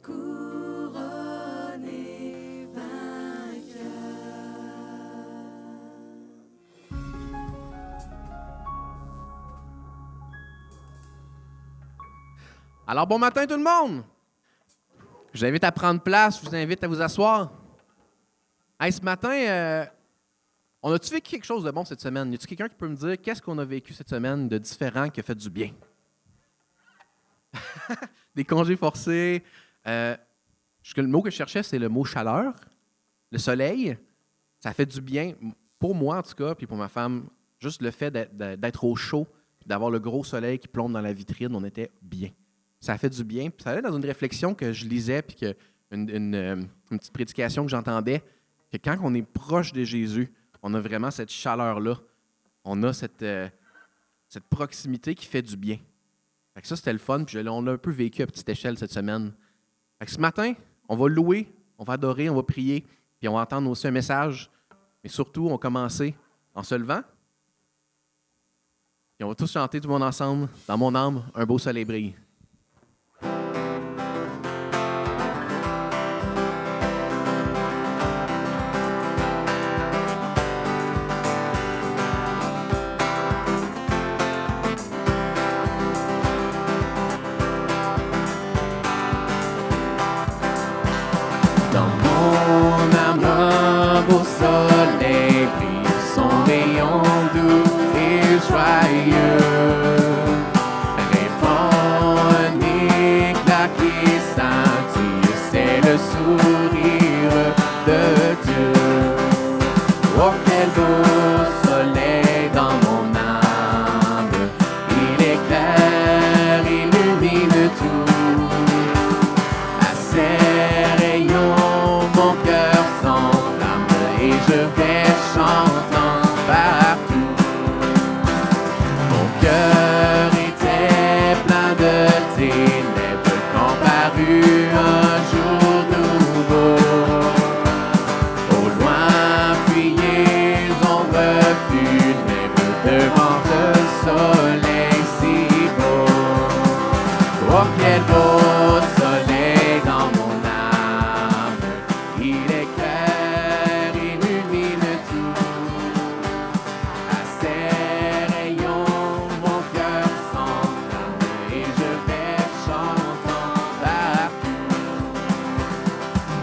couronné vainqueur. Alors, bon matin tout le monde! Je vous invite à prendre place, je vous invite à vous asseoir. Hey, ce matin, on a-tu vécu quelque chose de bon cette semaine? Y a-t-il quelqu'un qui peut me dire qu'est-ce qu'on a vécu cette semaine de différent qui a fait du bien? Des congés forcés. Le mot que je cherchais, c'est le mot chaleur. Le soleil, ça fait du bien, pour moi en tout cas, puis pour ma femme, juste le fait d'être au chaud, d'avoir le gros soleil qui plombe dans la vitrine, on était bien. Ça a fait du bien. Puis ça allait dans une réflexion que je lisais, puis une petite prédication que j'entendais, que quand on est proche de Jésus, on a vraiment cette chaleur-là. On a cette proximité qui fait du bien. Fait que ça, c'était le fun, puis on l'a un peu vécu à petite échelle cette semaine. Fait que ce matin, on va louer, on va adorer, on va prier, puis on va entendre aussi un message. Mais surtout, on va commencer en se levant. Puis on va tous chanter tout le monde ensemble, dans mon âme, un beau soleil brille. Dans mon âme, un beau soleil brille, son rayon doux et joyeux répand un éclat qui scintille, c'est le sourire de Dieu. Oh, quel beau soleil dans mon âme, il éclaire, illumine tout. À ses rayons, mon cœur s'enflamme et je vais chantant partout. Mon cœur était plein de ténèbres quand parut un jour nouveau. Au loin fuyez, ombres funèbres devant le soleil si beau. Oh, quel beau soleil dans mon âme, il éclaire, illumine tout. À ses rayons, mon cœur s'enflamme et je vais chantant partout.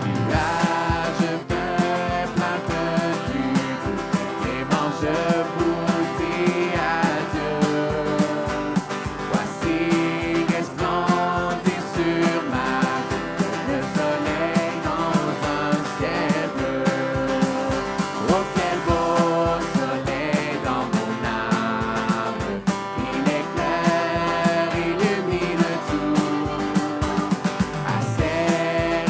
Nuages pleins de Dieu, et mange goûter à Dieu. Voici resplendir sur ma route le soleil dans un ciel bleu. Oh, quel beau soleil dans mon âme, il éclaire, illumine tout. À ses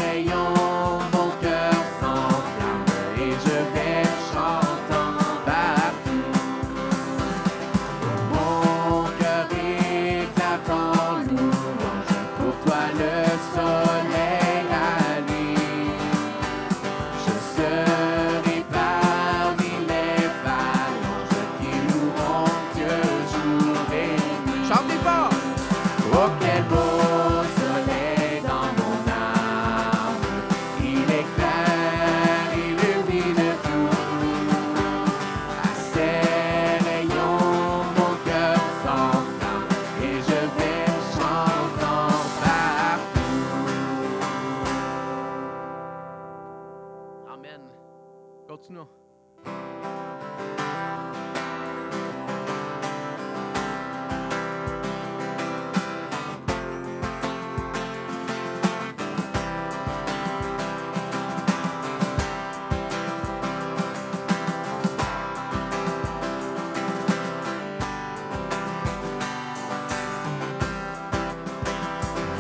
rayons, mon cœur s'enflamme et je vais chantant partout. Mon cœur éclate en louange, pour toi le soleil allume. Je serai parmi les phalanges qui loueront Dieu jour et nuit. Chantez fort! Oh, quel beau soleil dans mon âme, il éclaire, illumine tout. À ses rayons, mon cœur s'enflamme et je vais chantant partout. Amen. Continuons.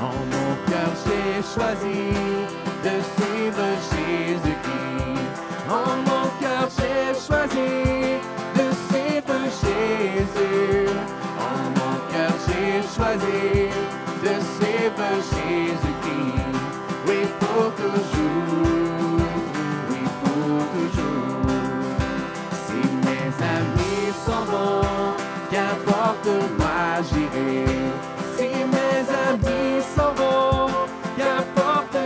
En mon cœur, j'ai choisi de suivre Jésus-Christ. En mon cœur, j'ai choisi de suivre Jésus. En mon cœur, j'ai choisi de suivre Jésus-Christ. Oui, pour toujours. Oui, pour toujours. Si mes amis s'en vont, qu'importe moi j'irai. Si mes amis s'en vont, qu'importe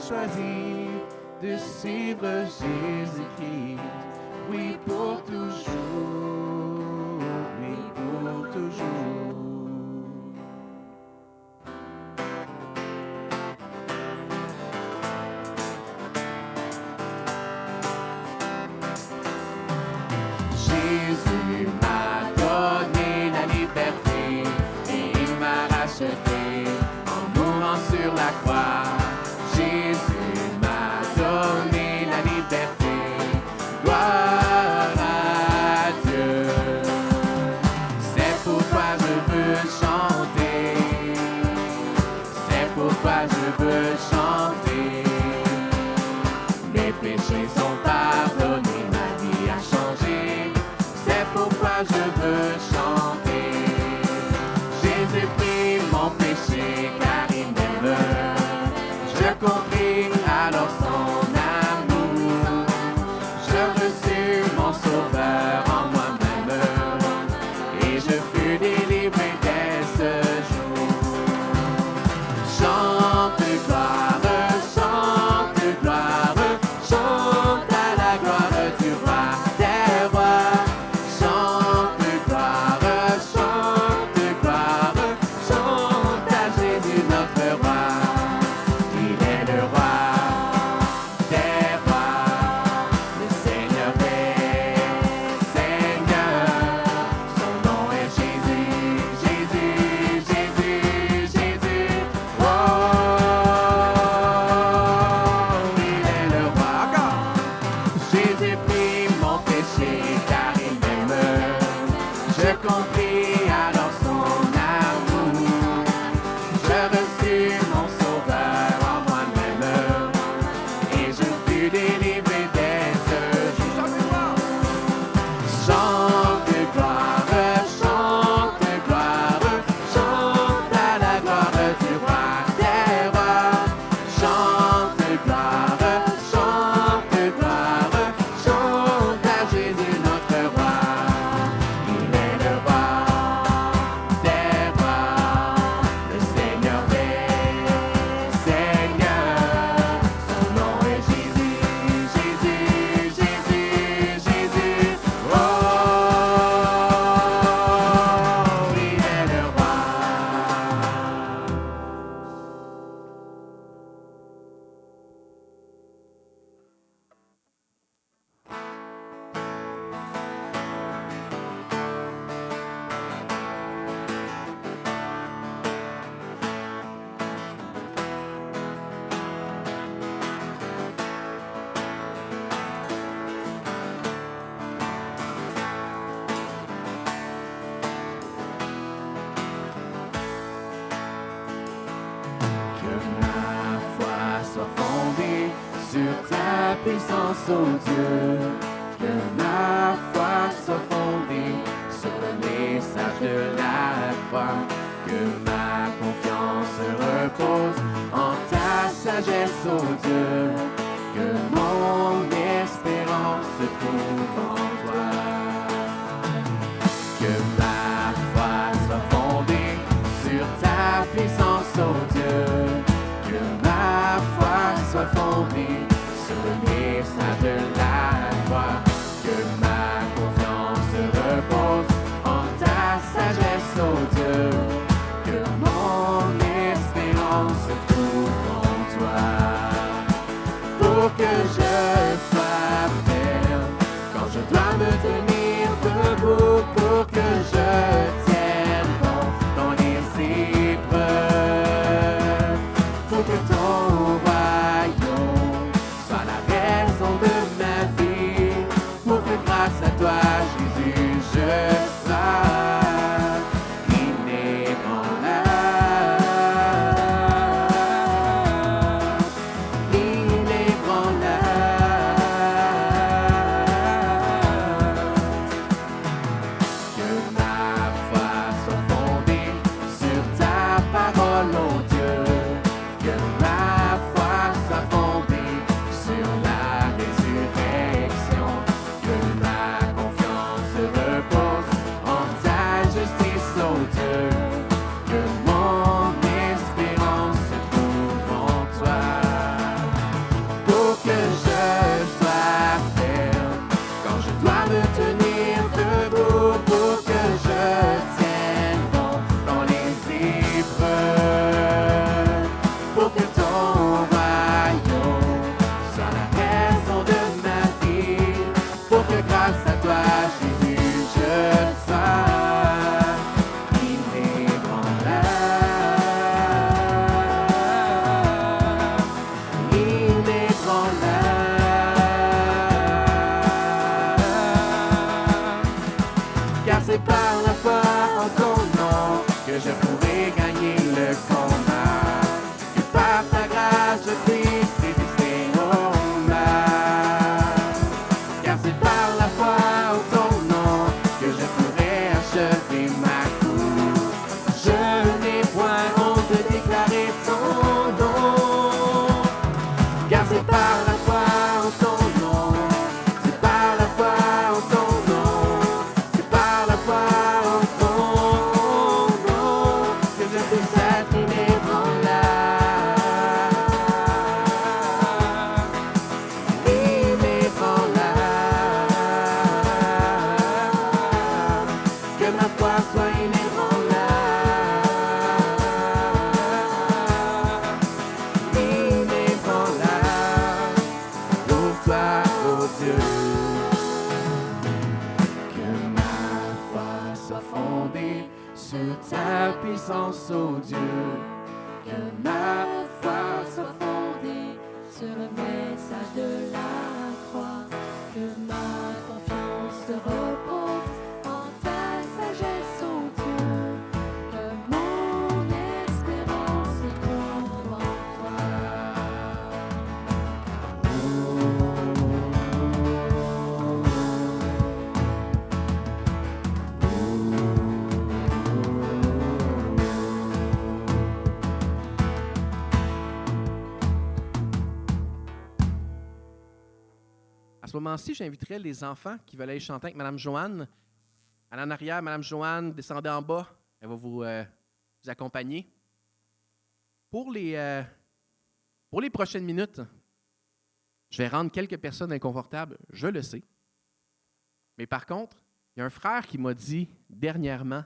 choisi de suivre Jésus-Christ. Oui, pour toujours. Oui, pour toujours. Jésus m'a donné la liberté et il m'a racheté en mourant sur la croix. Jésus m'a donné la liberté, gloire à Dieu. C'est pourquoi je veux chanter, c'est pourquoi je veux chanter. Mes péchés sont pardonnés, ma vie a changé. C'est pourquoi je veux chanter. Jésus prit mon péché car il m'aime. Je compris alors son amour. Je reçus mon sauveur en moi-même. Et je fus délivré dès ce jour. Chante gloire, chante gloire, chante à la gloire du roi des rois. Chante gloire, chante à Jésus notre roi. Il est le roi des rois, le Seigneur des seigneurs. Son nom est Jésus, Jésus, Jésus, Jésus. Oh, il est le roi. Encore. Jésus prit mon péché car il m'aime. Je compris alors son amour. Je reçus mon sauveur en moi-même. Et je fus délivré dès ce jour. Chante gloire, chante à la gloire du roi des rois. Chante gloire, chante à Jésus notre roi. Il est le roi des rois, le Seigneur des seigneurs. Son nom est Jésus, Jésus, Jésus, Jésus. Oh, il est le roi. Que ma foi soit fondée sur ta puissance, ô Dieu. Que ma foi soit fondée sur le message de la croix. Que ma confiance repose en ta sagesse, ô Dieu. Que mon espérance se trouve en toi. Que ma foi soit fondée sur ta puissance, ô Dieu. Que ma foi soit fondée sur le message de la croix. Que ma confiance repose en ta sagesse, ô Dieu. Que mon espérance se trouve en toi. Pour que je sois ferme quand je dois me tenir debout. Pour que je c'est par la foi en ton nom que je pourrai gagner le combat. Que par ta grâce je puisse résister au mal. Car c'est par la foi en ton nom que je pourrai achever ma course. Je n'ai point honte de déclarer ton nom. Car c'est par la foi en ton nom. C'est par la foi en ton nom. C'est par la foi en ton nom que je puisse être inébranlable. Que ma foi soit inébranlable. Inébranlable. Loue-toi, ô Dieu. Que ma foi soit fondée sur ta puissance, ô Dieu. Que ma foi soit fondée sur le message de la croix. Que ma confiance se repose en ta sagesse, ô Dieu. Que mon espérance se trouve en toi. À ce moment-ci, j'inviterai les enfants qui veulent aller chanter avec Mme Joanne. Allez en arrière, Mme Joanne, descendez en bas. Elle va vous accompagner. Pour les prochaines minutes, je vais rendre quelques personnes inconfortables, je le sais. Mais par contre, il y a un frère qui m'a dit dernièrement,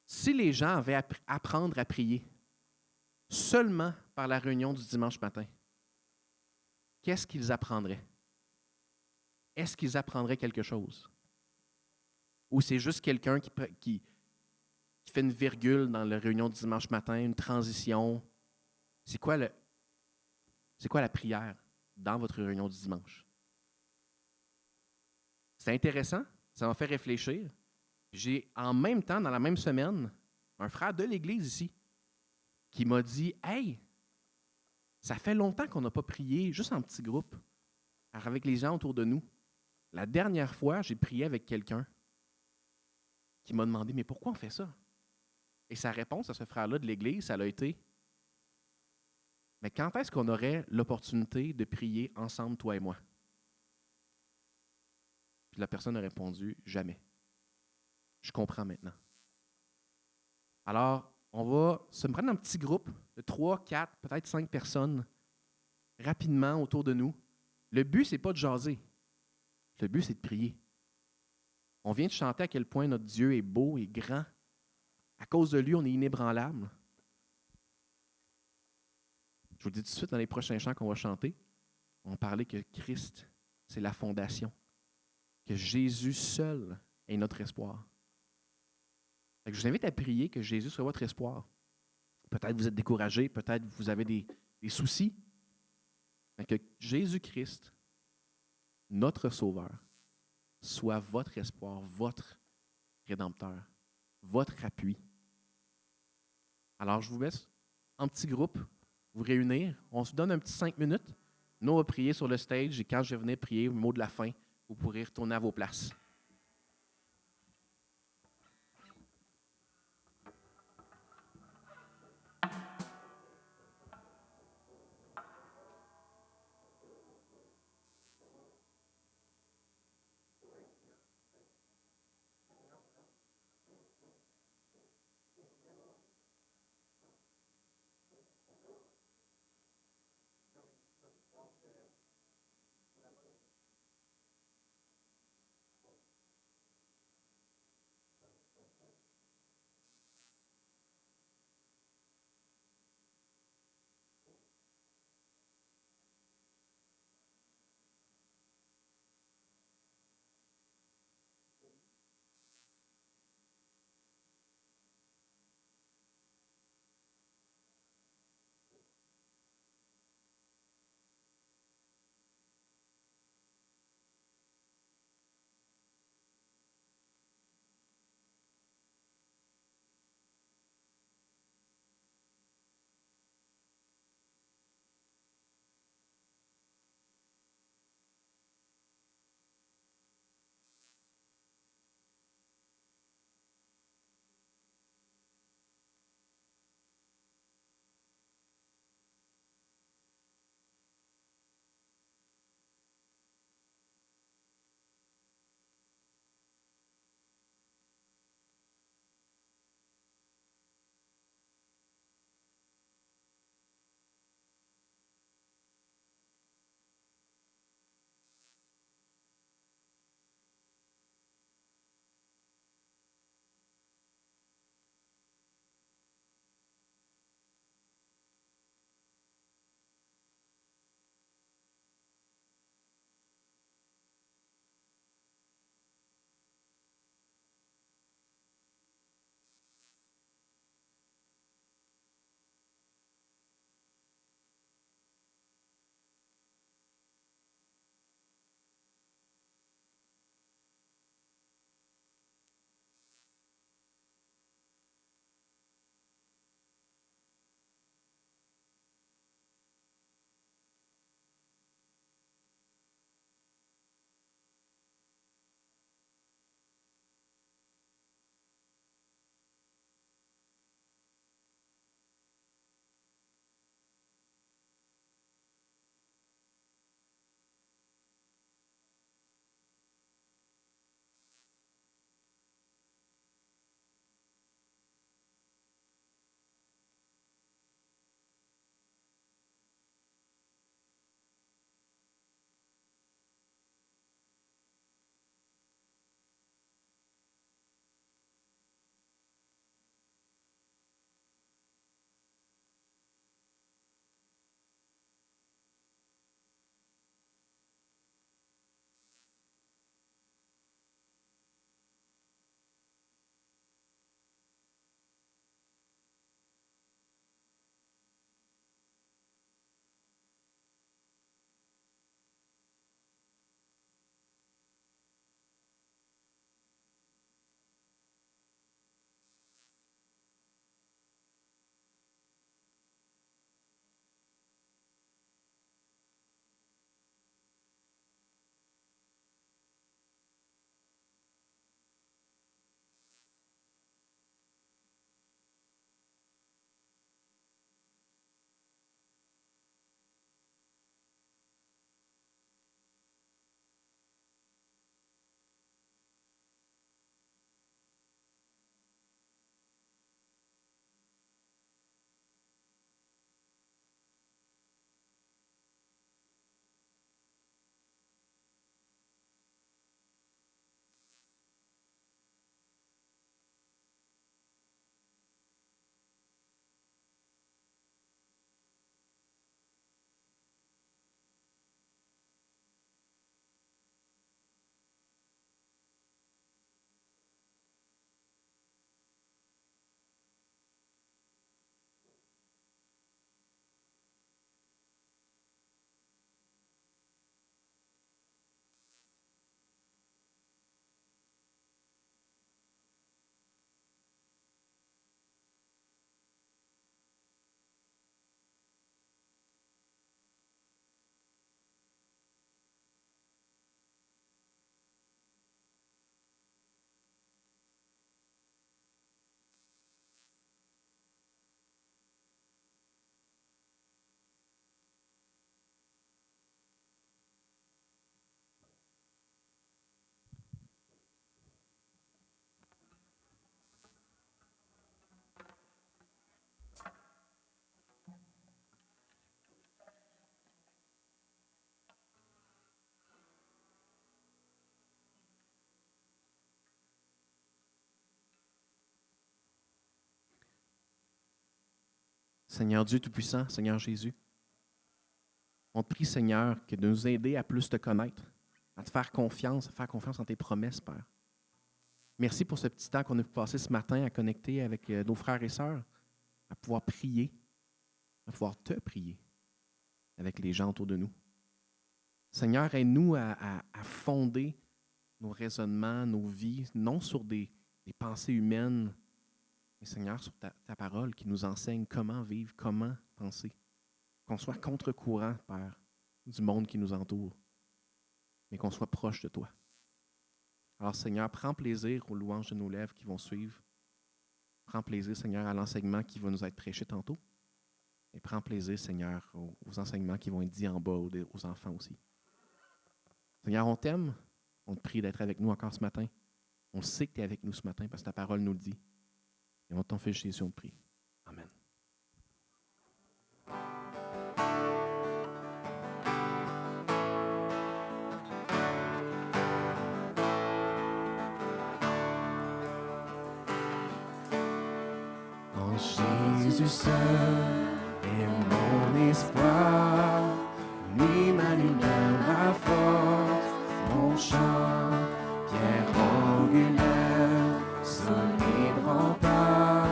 si les gens avaient à apprendre à prier seulement par la réunion du dimanche matin, qu'est-ce qu'ils apprendraient? Est-ce qu'ils apprendraient quelque chose? Ou c'est juste quelqu'un qui fait une virgule dans la réunion du dimanche matin, une transition? C'est quoi la prière dans votre réunion du dimanche? C'est intéressant, ça m'a fait réfléchir. J'ai en même temps, dans la même semaine, un frère de l'Église ici qui m'a dit « Hey, ça fait longtemps qu'on n'a pas prié, juste en petit groupe, avec les gens autour de nous. La dernière fois, j'ai prié avec quelqu'un qui m'a demandé « Mais pourquoi on fait ça? » Et sa réponse à ce frère-là de l'Église, ça a été « Mais quand est-ce qu'on aurait l'opportunité de prier ensemble, toi et moi? » Puis la personne a répondu « Jamais. » Je comprends maintenant. Alors, on va se prendre un petit groupe de 3, 4, peut-être 5 personnes rapidement autour de nous. Le but, ce n'est pas de jaser. Le but, c'est de prier. On vient de chanter à quel point notre Dieu est beau et grand. À cause de lui, on est inébranlable. Je vous le dis tout de suite, dans les prochains chants qu'on va chanter, on va parler que Christ, c'est la fondation. Que Jésus seul est notre espoir. Fait que je vous invite à prier que Jésus soit votre espoir. Peut-être vous êtes découragé, peut-être vous avez des soucis. Mais que Jésus-Christ, notre Sauveur, soit votre espoir, votre Rédempteur, votre appui. Alors, je vous laisse en petit groupe vous réunir. On se donne un petit 5 minutes. Nous, on va prier sur le stage et quand je vais venir prier le mot de la fin, vous pourrez retourner à vos places. Seigneur Dieu Tout-Puissant, Seigneur Jésus, on te prie, Seigneur, que de nous aider à plus te connaître, à te faire confiance en tes promesses, Père. Merci pour ce petit temps qu'on a pu passer ce matin à connecter avec nos frères et sœurs, à pouvoir prier, à pouvoir te prier avec les gens autour de nous. Seigneur, aide-nous à fonder nos raisonnements, nos vies, non sur des pensées humaines, mais Seigneur, sur ta parole qui nous enseigne comment vivre, comment penser. Qu'on soit contre-courant, Père, du monde qui nous entoure, mais qu'on soit proche de toi. Alors, Seigneur, prends plaisir aux louanges de nos lèvres qui vont suivre. Prends plaisir, Seigneur, à l'enseignement qui va nous être prêché tantôt. Et prends plaisir, Seigneur, aux enseignements qui vont être dits en bas aux enfants aussi. Seigneur, on t'aime. On te prie d'être avec nous encore ce matin. On sait que tu es avec nous ce matin parce que ta parole nous le dit. Et on t'en fait Jésus, on te prie. Amen. En Jésus seul est mon espoir, lui ma lumière, ma force, mon chant, pierre angulaire, solide rempart,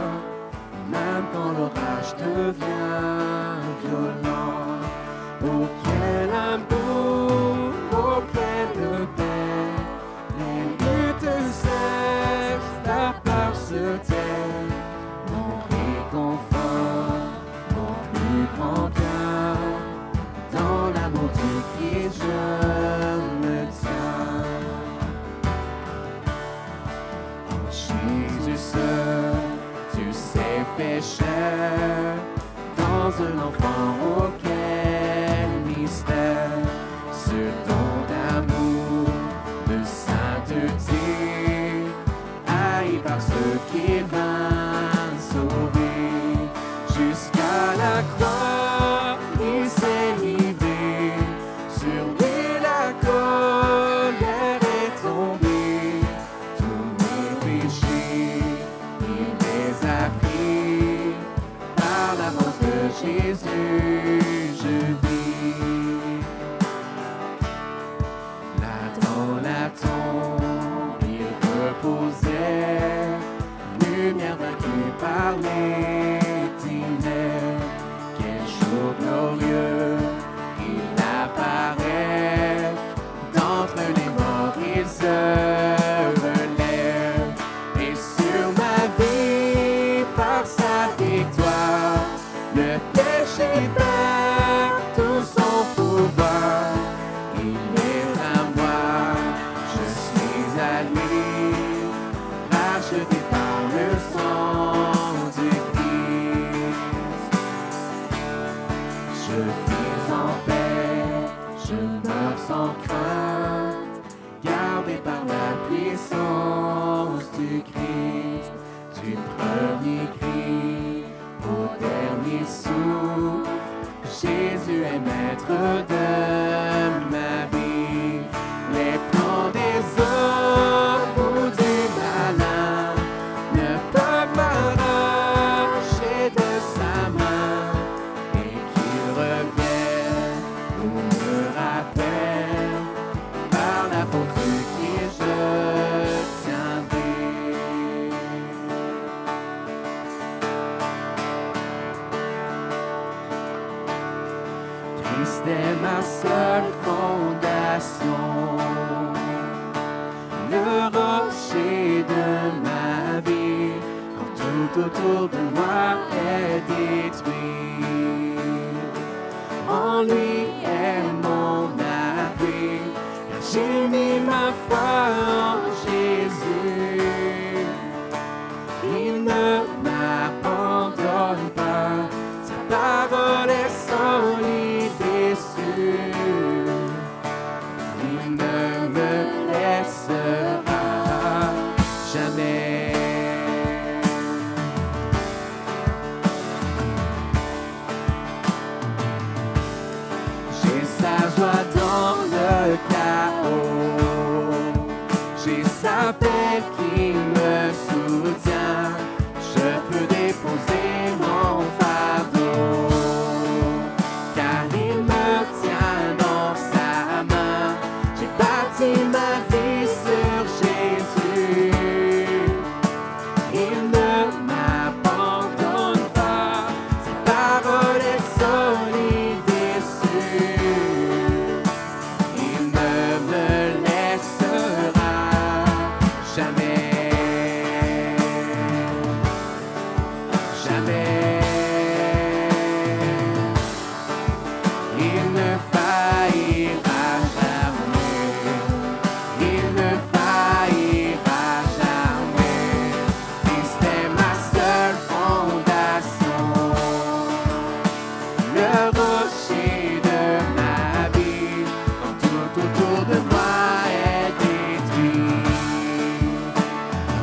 même quand l'orage devient violent. Oh quel amour, oh quelle paix, les luttes cessent, la peur se tait, mon réconfort, mon plus grand bien, dans l'amour du Christ je me tiens. En Jésus seul, tu sais fait chair, dans un enfant auquel mystère, ce don d'amour, de sainteté, haï par ceux qui vint sauver, jusqu'à la croix, il s'est livré, sur lui la colère est tombée, tous mes péchés, il les a pris, par l'amour de Jésus, je vis. Là dans la tombe, il reposait, lumière vaincue par les ténèbres. Quel jour glorieux, il apparaît, d'entre les morts il se relève, et sur ma vie, par sa victoire, le péché perd tout son pouvoir. Il est à moi, je suis à lui, racheté par le sang du Christ. Je vis en paix, je meurs sans crainte, gardé par la puissance du Christ, du premier cri au dernier souffle. Jésus est maître de ma vie. Les plans des hommes ou du malin ne peuvent m'arracher de sa main, et qu'il revienne ou me rappelle, par la faute qui je tiendrai. Christ est ma seule fondation, le rocher de ma vie, quand tout autour de moi est détruit. En lui est mon appui, car j'ai mis ma foi en Jésus. Il ne m'abandonne pas, sa parole est solide et sûre. Il ne me laissera jamais. J'ai sa joie dans le chaos, j'ai sa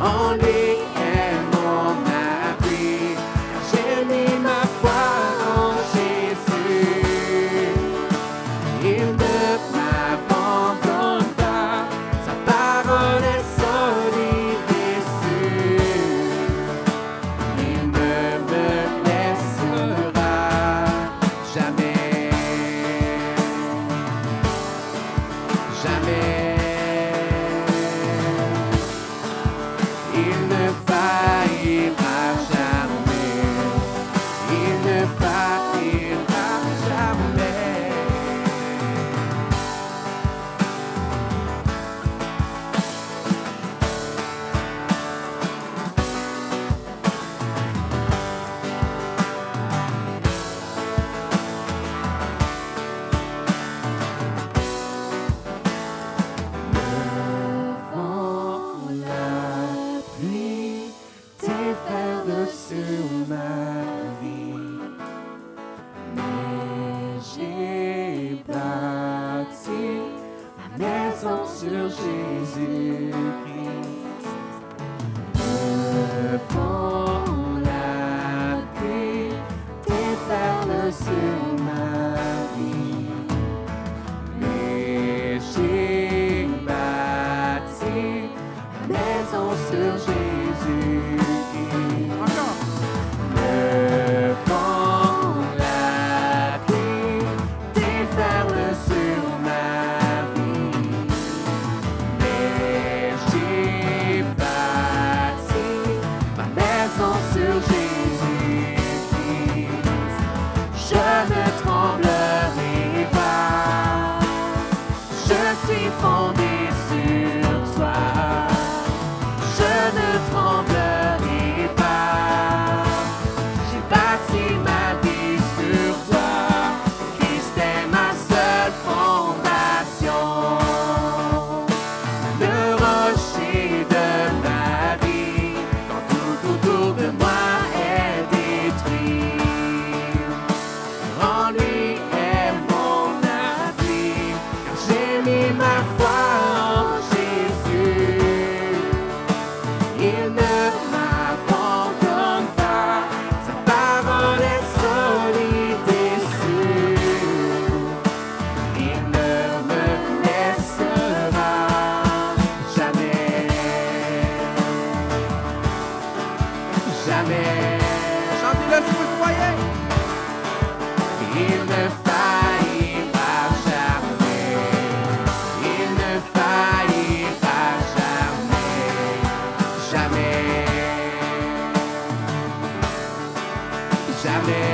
En lui est mon abri, car j'ai mis ma foi en Jésus. Il ne m'abandonne pas, sa parole est solide et sûre. Il ne me laissera jamais, jamais. Il ne faillira jamais, il ne faillira jamais. La pluie déferle sur ma vie, mais j'ai bâti ma maison sur Jésus-Christ. Devant la pluie déferle sur ma vie, mais j'ai bâti maison sur Jésus-Christ. Encore. Devant la pluie déferle sur ma vie, mais j'ai bâti ma maison sur Jésus-Christ. Je ne tremblerai pas, je suis fondé sur toi. Je ne tremblerai pas, j'ai bâti ma vie sur toi. Christ est ma seule fondation, le rocher de ma vie, quand tout autour de moi est détruit. En lui est mon abri, car j'ai mis ma foi en Jésus. Il ne m'abandonne pas, sa parole est solide et sûre. Il ne me laissera jamais, jamais. Chantez-le si vous le croyez. Il ne faillira jamais, il ne faillira jamais, jamais, jamais.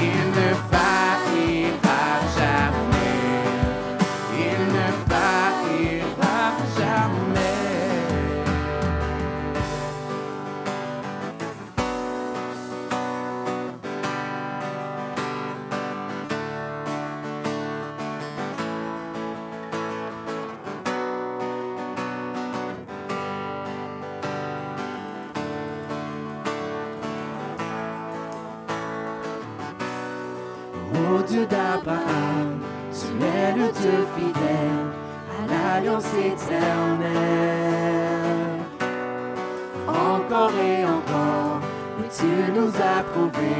Il ne faillira jamais, il ne faillira jamais. Ô Dieu d'Abraham, tu es le Dieu fidèle à l'alliance éternelle. Encore et encore, mais tu nous as prouvé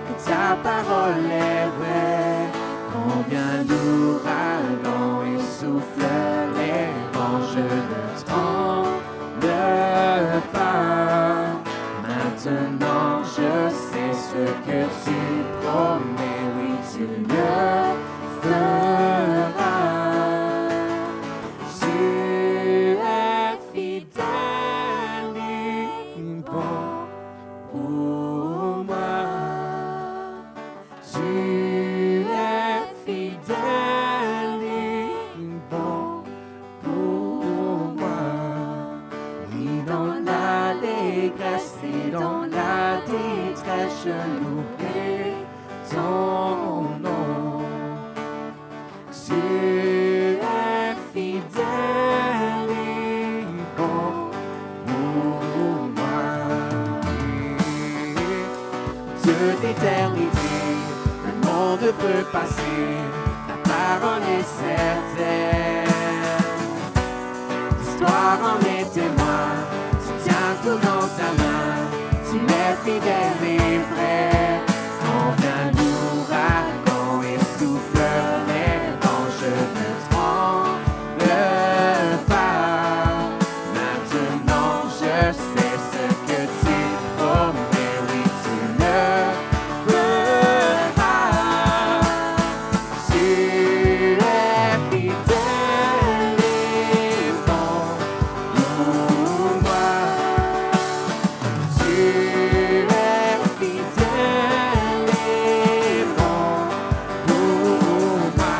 que ta parole est vraie. Combien l'ouragan et souffle les vents, je ne tremble pas. Maintenant je sais ce que tu promets, oui tu le feras. Tu es fidèle et bon pour moi. Tu es fidèle et bon pour moi. Oui, dans l'allégresse et dans la détresse, je louerai ton nom. Tu es fidèle et bon pour moi. Dieu d'éternité, le monde peut passer, ta parole est certaine. l'histoire en est témoin. Tu tiens tout dans ta main, tu es fidèle et vrai. Quand vient l'ouragan et souffle les vents, je ne tremble pas. Maintenant je sais ce que tu promets, oui tu le feras. Tu es fidèle et bon pour moi. Tu es fidèle et bon pour moi.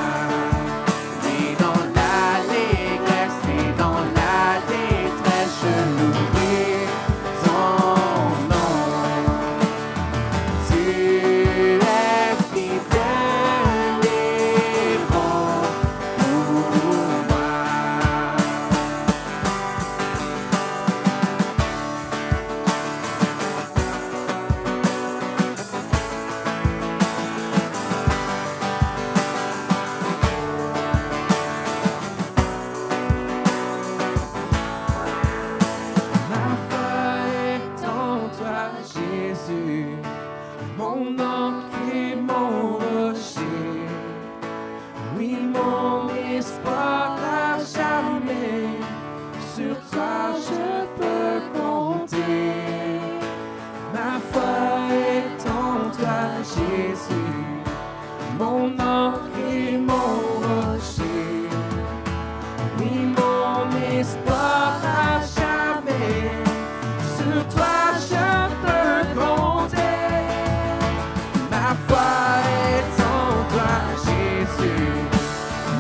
Et dans l'allégresse et dans la détresse, je louerai ton nom. Tu es fidèle et bon pour moi. Ma foi est en toi, Jésus, mon ancre et mon rocher. Oui, mon espoir à jamais, sur toi je peux compter. Ma foi est en toi, Jésus, mon ancre et mon rocher. Oui, mon espoir à jamais, sur toi je peux compter. Ma foi est en toi, Jésus,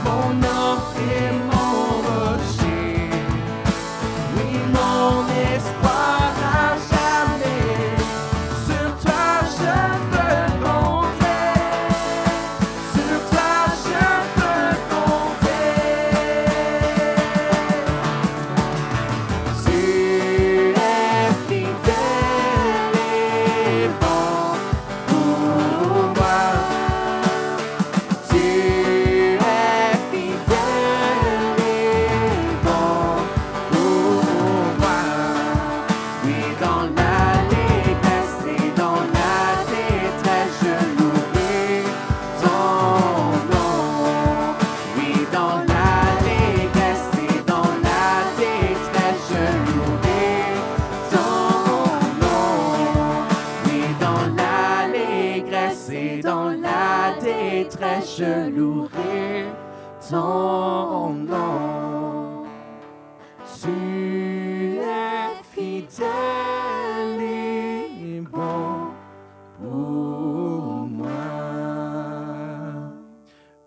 mon ancre et mon rocher. Oui, mon espoir à jamais, sur toi je peux compter. Sur toi je peux compter. Tu es fidèle et bon pour moi. Tu es fidèle et bon pour moi. Oui, dans l'allégresse et dans la détresse, je louerai ton nom. Oui, dans l'allégresse et dans la détresse, je louerai ton nom. Oui, dans l'allégresse et dans la détresse, je louerai ton nom. Tu es fidèle et bon pour moi.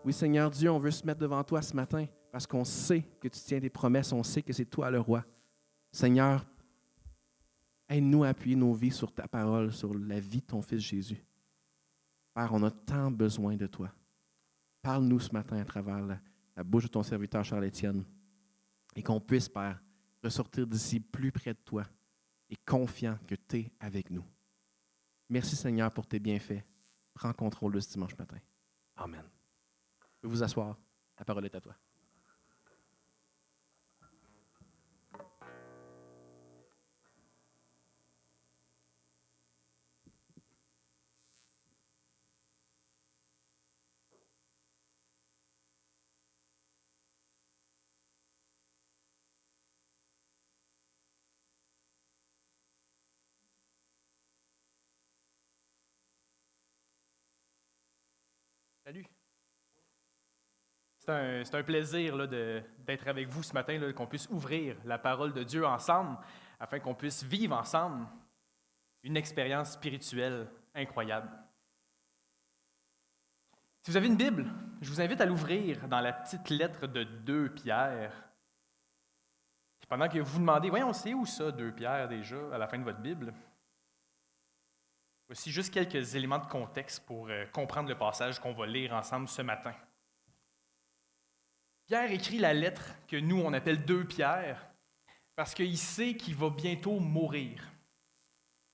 Oui, Seigneur Dieu, on veut se mettre devant toi ce matin parce qu'on sait que tu tiens des promesses, on sait que c'est toi le roi. Seigneur, aide-nous à appuyer nos vies sur ta parole, sur la vie de ton Fils Jésus. Père, on a tant besoin de toi. Parle-nous ce matin à travers la bouche de ton serviteur Charles-Étienne et qu'on puisse, Père, ressortir d'ici plus près de toi et confiant que tu es avec nous. Merci, Seigneur, pour tes bienfaits. Prends contrôle de ce dimanche matin. Amen. Vous pouvez vous asseoir. La parole est à toi. Salut! C'est un plaisir là, d'être avec vous ce matin, là, qu'on puisse ouvrir la parole de Dieu ensemble, afin qu'on puisse vivre ensemble une expérience spirituelle incroyable. Si vous avez une Bible, je vous invite à l'ouvrir dans la petite lettre de 2 Pierre. Et pendant que vous vous demandez, voyons, c'est où ça, 2 Pierre déjà, à la fin de votre Bible? Voici juste quelques éléments de contexte pour comprendre le passage qu'on va lire ensemble ce matin. Pierre écrit la lettre que nous, on appelle 2 Pierre, parce qu'il sait qu'il va bientôt mourir.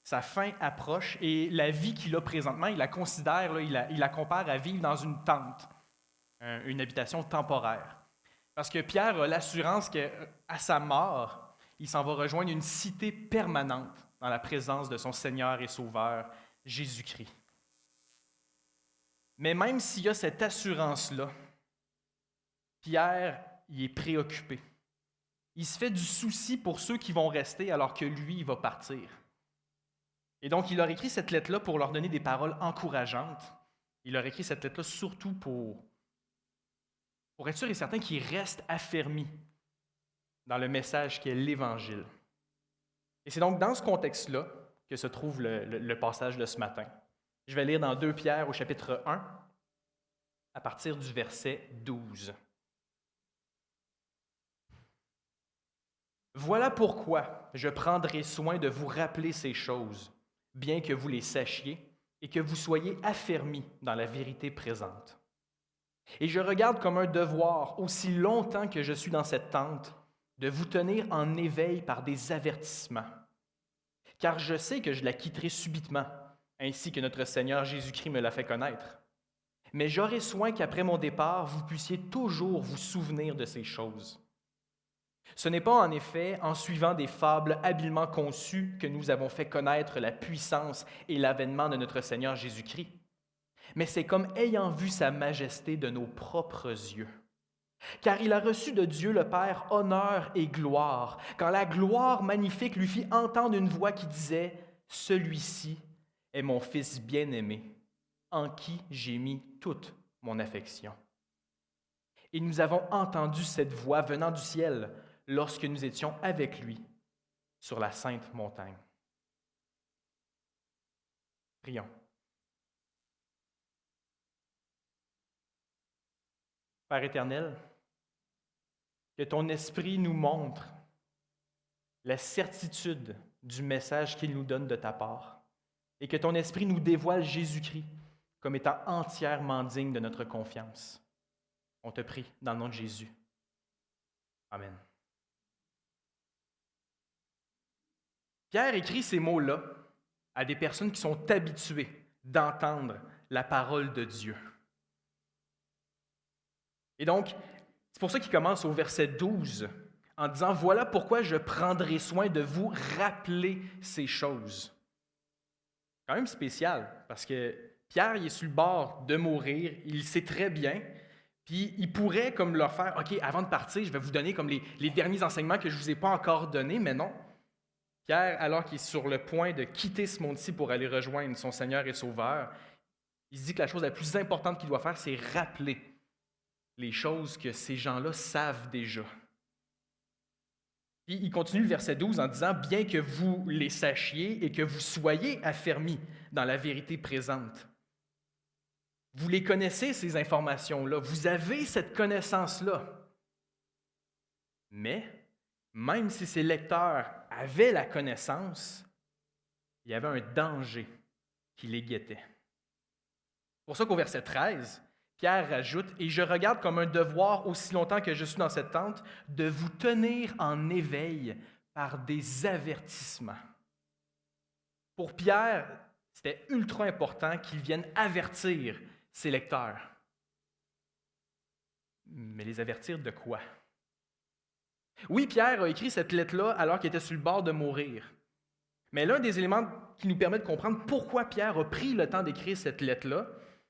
Sa fin approche et la vie qu'il a présentement, il la considère, là, il la compare à vivre dans une tente, une habitation temporaire. Parce que Pierre a l'assurance qu'à sa mort, il s'en va rejoindre une cité permanente dans la présence de son Seigneur et Sauveur, Jésus-Christ. Mais même s'il y a cette assurance-là, Pierre y est préoccupé. Il se fait du souci pour ceux qui vont rester alors que lui, il va partir. Et donc, il leur écrit cette lettre-là pour leur donner des paroles encourageantes. Il leur écrit cette lettre-là surtout pour être sûr et certain qu'ils restent affermis dans le message qui est l'Évangile. Et c'est donc dans ce contexte-là que se trouve le passage de ce matin. Je vais lire dans 2 Pierre au chapitre 1, à partir du verset 12. Voilà pourquoi je prendrai soin de vous rappeler ces choses, bien que vous les sachiez et que vous soyez affermis dans la vérité présente. Et je regarde comme un devoir, aussi longtemps que je suis dans cette tente, de vous tenir en éveil par des avertissements. Car je sais que je la quitterai subitement, ainsi que notre Seigneur Jésus-Christ me l'a fait connaître. Mais j'aurai soin qu'après mon départ, vous puissiez toujours vous souvenir de ces choses. Ce n'est pas en effet en suivant des fables habilement conçues que nous avons fait connaître la puissance et l'avènement de notre Seigneur Jésus-Christ, mais c'est comme ayant vu sa majesté de nos propres yeux. Car il a reçu de Dieu le Père honneur et gloire, quand la gloire magnifique lui fit entendre une voix qui disait « Celui-ci est mon Fils bien-aimé, en qui j'ai mis toute mon affection. » Et nous avons entendu cette voix venant du ciel lorsque nous étions avec lui sur la sainte montagne. Prions. Père éternel, que ton esprit nous montre la certitude du message qu'il nous donne de ta part et que ton esprit nous dévoile Jésus-Christ comme étant entièrement digne de notre confiance. On te prie dans le nom de Jésus. Amen. Pierre écrit ces mots-là à des personnes qui sont habituées d'entendre la parole de Dieu. Et donc, c'est pour ça qu'il commence au verset 12 en disant « Voilà pourquoi je prendrai soin de vous rappeler ces choses. » Quand même spécial, parce que Pierre il est sur le bord de mourir, il sait très bien, puis il pourrait comme leur faire « OK, avant de partir, je vais vous donner comme les derniers enseignements que je ne vous ai pas encore donnés, mais non. » Pierre, alors qu'il est sur le point de quitter ce monde-ci pour aller rejoindre son Seigneur et Sauveur, il se dit que la chose la plus importante qu'il doit faire, c'est rappeler les choses que ces gens-là savent déjà. Puis il continue le verset 12 en disant « Bien que vous les sachiez et que vous soyez affermis dans la vérité présente. » Vous les connaissez, ces informations-là. Vous avez cette connaissance-là. Mais, même si ces lecteurs avaient la connaissance, il y avait un danger qui les guettait. C'est pour ça qu'au verset 13, Pierre rajoute « Et je regarde comme un devoir, aussi longtemps que je suis dans cette tente, de vous tenir en éveil par des avertissements. » Pour Pierre, c'était ultra important qu'il vienne avertir ses lecteurs. Mais les avertir de quoi? Oui, Pierre a écrit cette lettre-là alors qu'il était sur le bord de mourir. Mais l'un des éléments qui nous permet de comprendre pourquoi Pierre a pris le temps d'écrire cette lettre-là,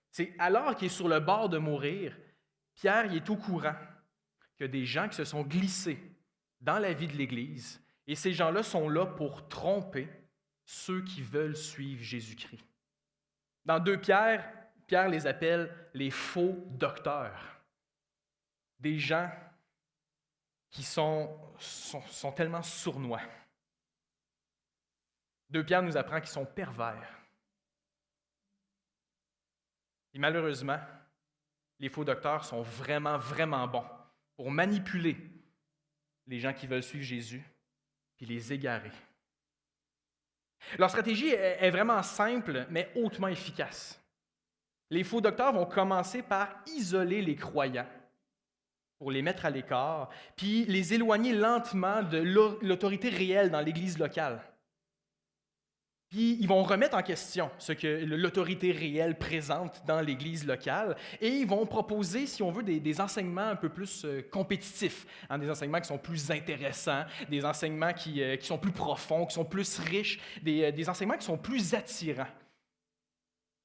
c'est alors qu'il est sur le bord de mourir, Pierre il est au courant qu'il y a des gens qui se sont glissés dans la vie de l'Église et ces gens-là sont là pour tromper ceux qui veulent suivre Jésus-Christ. Dans 2 Pierre, Pierre les appelle les faux docteurs. Des gens qui sont tellement sournois. 2 Pierre nous apprend qu'ils sont pervers. Et malheureusement, les faux docteurs sont vraiment, vraiment bons pour manipuler les gens qui veulent suivre Jésus puis les égarer. Leur stratégie est vraiment simple, mais hautement efficace. Les faux docteurs vont commencer par isoler les croyants pour les mettre à l'écart, puis les éloigner lentement de l'autorité réelle dans l'Église locale. Puis ils vont remettre en question ce que l'autorité réelle présente dans l'Église locale et ils vont proposer, si on veut, des enseignements un peu plus compétitifs, hein, des enseignements qui sont plus intéressants, des enseignements qui sont plus profonds, qui sont plus riches, des enseignements qui sont plus attirants.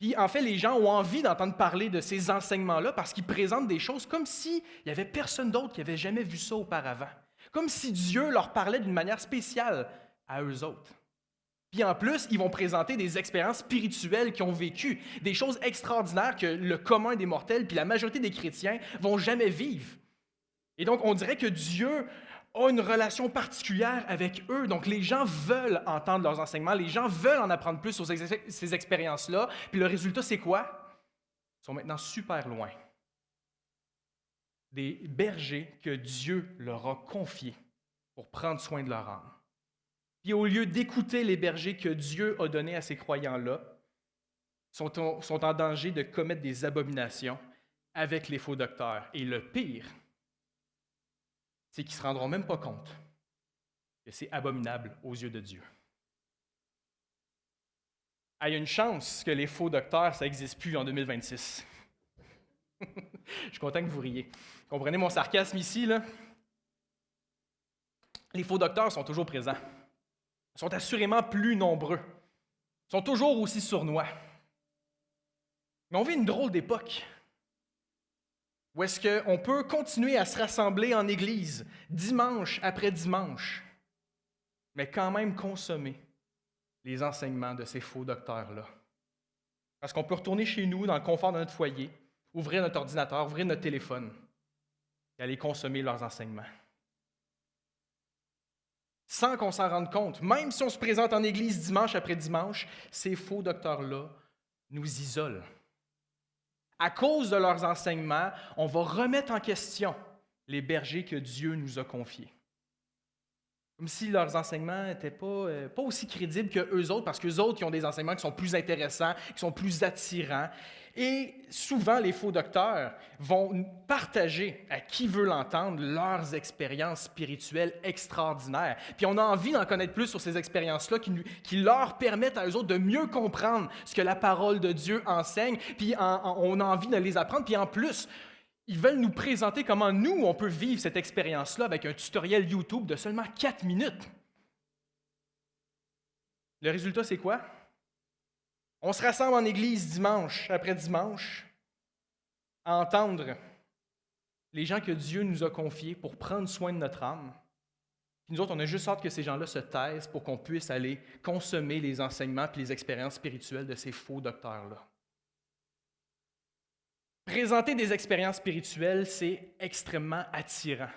Puis en fait, les gens ont envie d'entendre parler de ces enseignements-là parce qu'ils présentent des choses comme s'il n'y avait personne d'autre qui avait jamais vu ça auparavant, comme si Dieu leur parlait d'une manière spéciale à eux autres. Puis en plus, ils vont présenter des expériences spirituelles qu'ils ont vécues, des choses extraordinaires que le commun des mortels puis la majorité des chrétiens vont jamais vivre. Et donc, on dirait que Dieu a une relation particulière avec eux. Donc, les gens veulent entendre leurs enseignements, les gens veulent en apprendre plus sur ces expériences-là. Puis le résultat, c'est quoi? Ils sont maintenant super loin des bergers que Dieu leur a confiés pour prendre soin de leur âme. Puis au lieu d'écouter les bergers que Dieu a donnés à ces croyants-là, sont en danger de commettre des abominations avec les faux docteurs. Et le pire, c'est qu'ils ne se rendront même pas compte que c'est abominable aux yeux de Dieu. Il y a une chance que les faux docteurs, ça n'existe plus en 2026. Je suis content que vous riez. Comprenez mon sarcasme ici, là? Les faux docteurs sont toujours présents. Ils sont assurément plus nombreux. Ils sont toujours aussi sournois. Mais on vit une drôle d'époque où est-ce qu'on peut continuer à se rassembler en Église, dimanche après dimanche, mais quand même consommer les enseignements de ces faux docteurs-là. Parce qu'on peut retourner chez nous, dans le confort de notre foyer, ouvrir notre ordinateur, ouvrir notre téléphone et aller consommer leurs enseignements. Sans qu'on s'en rende compte, même si on se présente en Église dimanche après dimanche, ces faux docteurs-là nous isolent. À cause de leurs enseignements, on va remettre en question les bergers que Dieu nous a confiés. Comme si leurs enseignements n'étaient pas aussi crédibles qu'eux autres, parce qu'eux autres, ils ont des enseignements qui sont plus intéressants, qui sont plus attirants. Et souvent, les faux docteurs vont partager à qui veut l'entendre leurs expériences spirituelles extraordinaires. Puis on a envie d'en connaître plus sur ces expériences-là qui leur permettent à eux autres de mieux comprendre ce que la parole de Dieu enseigne. Puis on a envie de les apprendre. Puis en plus, ils veulent nous présenter comment nous, on peut vivre cette expérience-là avec un tutoriel YouTube de seulement 4 minutes. Le résultat, c'est quoi? On se rassemble en église dimanche après dimanche à entendre les gens que Dieu nous a confiés pour prendre soin de notre âme. Puis nous autres, on a juste hâte que ces gens-là se taisent pour qu'on puisse aller consommer les enseignements et les expériences spirituelles de ces faux docteurs-là. Présenter des expériences spirituelles, c'est extrêmement attirant.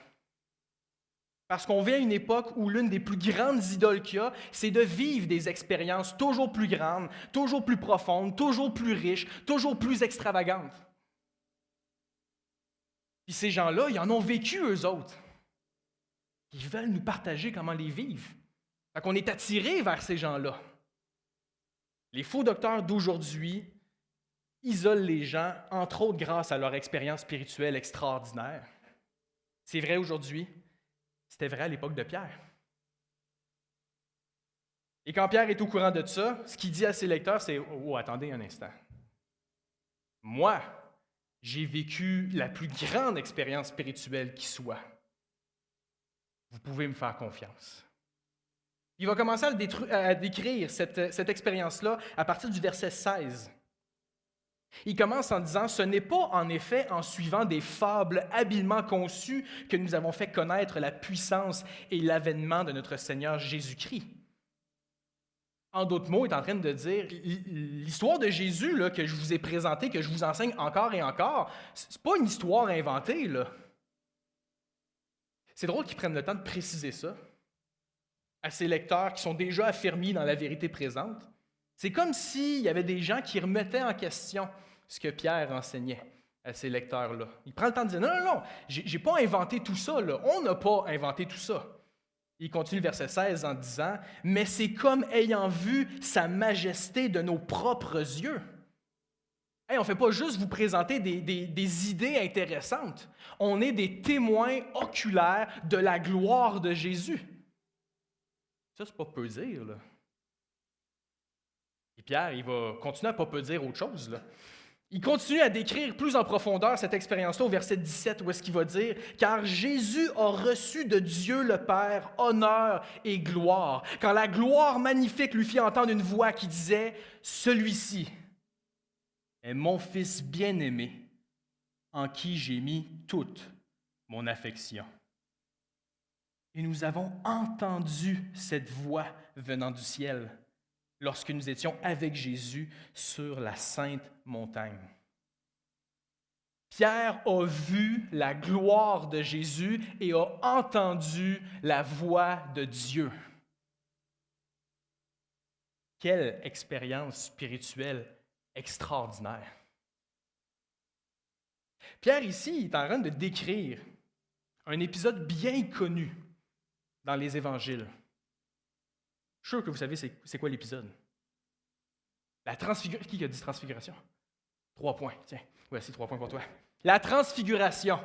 Parce qu'on vit à une époque où l'une des plus grandes idoles qu'il y a, c'est de vivre des expériences toujours plus grandes, toujours plus profondes, toujours plus riches, toujours plus extravagantes. Puis ces gens-là, ils en ont vécu, eux autres. Ils veulent nous partager comment les vivre. Fait qu'on est attiré vers ces gens-là. Les faux docteurs d'aujourd'hui isolent les gens, entre autres grâce à leur expérience spirituelle extraordinaire. C'est vrai aujourd'hui, c'était vrai à l'époque de Pierre. Et quand Pierre est au courant de ça, ce qu'il dit à ses lecteurs, c'est « Oh, attendez un instant. Moi, j'ai vécu la plus grande expérience spirituelle qui soit. Vous pouvez me faire confiance. » Il va commencer à décrire cette expérience-là à partir du verset 16. Il commence en disant « Ce n'est pas en effet en suivant des fables habilement conçues que nous avons fait connaître la puissance et l'avènement de notre Seigneur Jésus-Christ. » En d'autres mots, il est en train de dire l'histoire de Jésus là, que je vous ai présentée, que je vous enseigne encore et encore, c'est pas une histoire inventée. Là. C'est drôle qu'ils prennent le temps de préciser ça à ces lecteurs qui sont déjà affermis dans la vérité présente. C'est comme s'il y avait des gens qui remettaient en question ce que Pierre enseignait à ces lecteurs-là. Il prend le temps de dire « Non, j'ai pas inventé tout ça, là. On n'a pas inventé tout ça. » Il continue le verset 16 en disant « Mais c'est comme ayant vu sa majesté de nos propres yeux. » Hey, on ne fait pas juste vous présenter des idées intéressantes. On est des témoins oculaires de la gloire de Jésus. Ça, c'est pas peu dire, là. Et Pierre, il va continuer à ne pas peu dire autre chose, là. Il continue à décrire plus en profondeur cette expérience-là au verset 17, où est-ce qu'il va dire « Car Jésus a reçu de Dieu le Père honneur et gloire, quand la gloire magnifique lui fit entendre une voix qui disait « Celui-ci est mon Fils bien-aimé, en qui j'ai mis toute mon affection. » Et nous avons entendu cette voix venant du ciel lorsque nous étions avec Jésus sur la sainte montagne. Pierre a vu la gloire de Jésus et a entendu la voix de Dieu. Quelle expérience spirituelle extraordinaire! Pierre, ici, est en train de décrire un épisode bien connu dans les évangiles. Je suis sûr que vous savez c'est quoi l'épisode. La transfiguration. Qui a dit transfiguration? 3 points. Tiens, voici 3 points pour toi. La transfiguration.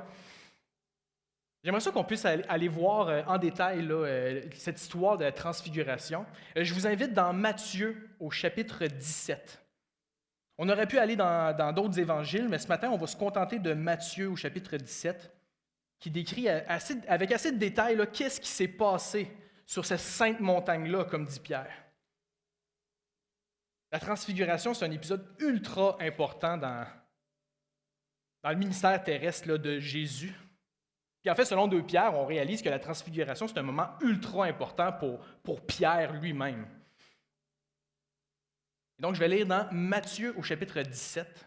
J'aimerais ça qu'on puisse aller voir en détail là, cette histoire de la transfiguration. Je vous invite dans Matthieu au chapitre 17. On aurait pu aller dans d'autres évangiles, mais ce matin, on va se contenter de Matthieu au chapitre 17, qui décrit avec assez de détails là, qu'est-ce qui s'est passé sur cette sainte montagne-là, comme dit Pierre. La transfiguration, c'est un épisode ultra important dans le ministère terrestre là, de Jésus. Puis en fait, selon 2 Pierre, on réalise que la transfiguration, c'est un moment ultra important pour Pierre lui-même. Et donc, je vais lire dans Matthieu au chapitre 17,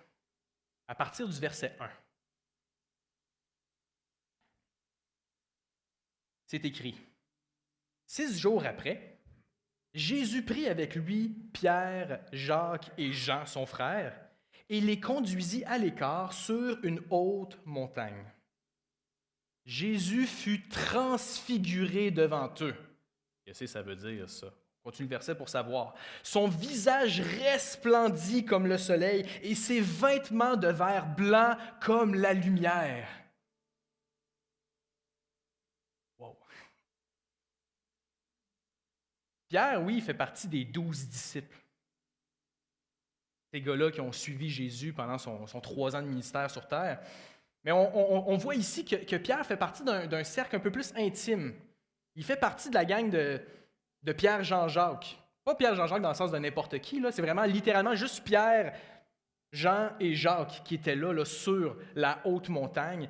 à partir du verset 1. C'est écrit. 6 jours après, Jésus prit avec lui Pierre, Jacques et Jean, son frère, et les conduisit à l'écart sur une haute montagne. Jésus fut transfiguré devant eux. Qu'est-ce que ça veut dire, ça? Continue le verset pour savoir. Son visage resplendit comme le soleil et ses vêtements devinrent blancs comme la lumière. Wow. Pierre, oui, fait partie des 12 disciples. Ces gars-là qui ont suivi Jésus pendant son 3 ans de ministère sur terre. Mais on voit ici que Pierre fait partie d'un cercle un peu plus intime. Il fait partie de la gang de Pierre, Jean-Jacques. Pas Pierre, Jean-Jacques dans le sens de n'importe qui, là. C'est vraiment littéralement juste Pierre, Jean et Jacques qui étaient là sur la haute montagne.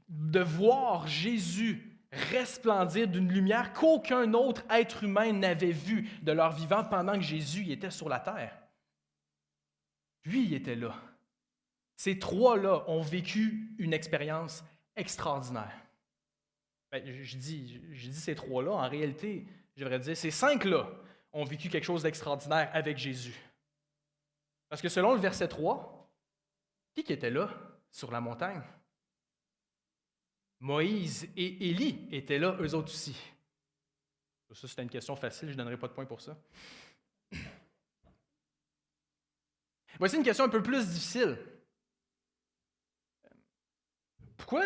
De voir Jésus resplendir d'une lumière qu'aucun autre être humain n'avait vue de leur vivant pendant que Jésus était sur la terre. Lui, il était là. Ces 3-là ont vécu une expérience extraordinaire. Je dis ces 3-là, en réalité, je devrais dire ces 5-là ont vécu quelque chose d'extraordinaire avec Jésus. Parce que selon le verset 3, qui était là sur la montagne? Moïse et Élie étaient là, eux autres aussi. Ça, c'était une question facile, je ne donnerai pas de point pour ça. Voici une question un peu plus difficile. Pourquoi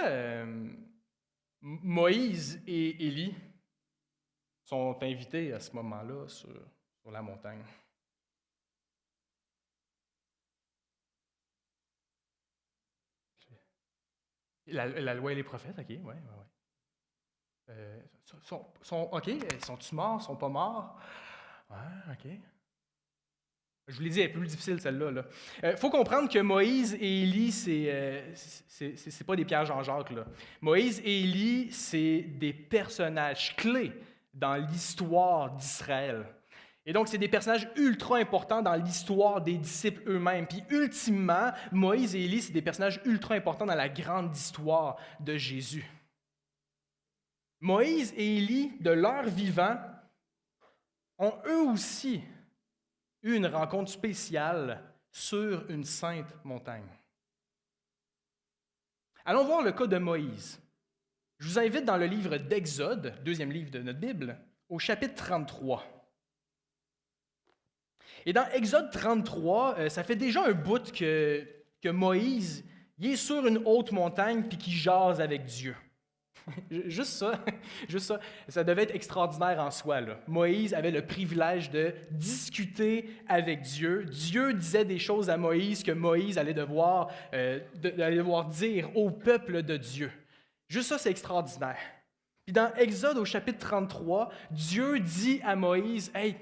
Moïse et Élie sont invités à ce moment-là sur la montagne? La loi et les prophètes, OK, oui. Sont-ils morts, sont pas morts? Ouais, OK. Je vous l'ai dit, elle est plus difficile celle-là. Faut comprendre que Moïse et Élie, c'est pas des Pierre Jean-Jacques. Là. Moïse et Élie, c'est des personnages clés dans l'histoire d'Israël. Et donc, c'est des personnages ultra importants dans l'histoire des disciples eux-mêmes. Puis, ultimement, Moïse et Élie, c'est des personnages ultra importants dans la grande histoire de Jésus. Moïse et Élie, de leur vivant, ont eux aussi eu une rencontre spéciale sur une sainte montagne. Allons voir le cas de Moïse. Je vous invite dans le livre d'Exode, 2e livre de notre Bible, au chapitre 33. Et dans Exode 33, ça fait déjà un bout que Moïse il est sur une haute montagne puis qu'il jase avec Dieu. Juste ça, ça devait être extraordinaire en soi, là. Moïse avait le privilège de discuter avec Dieu. Dieu disait des choses à Moïse que Moïse allait devoir dire au peuple de Dieu. Juste ça, c'est extraordinaire. Puis dans Exode au chapitre 33, Dieu dit à Moïse, « Hey,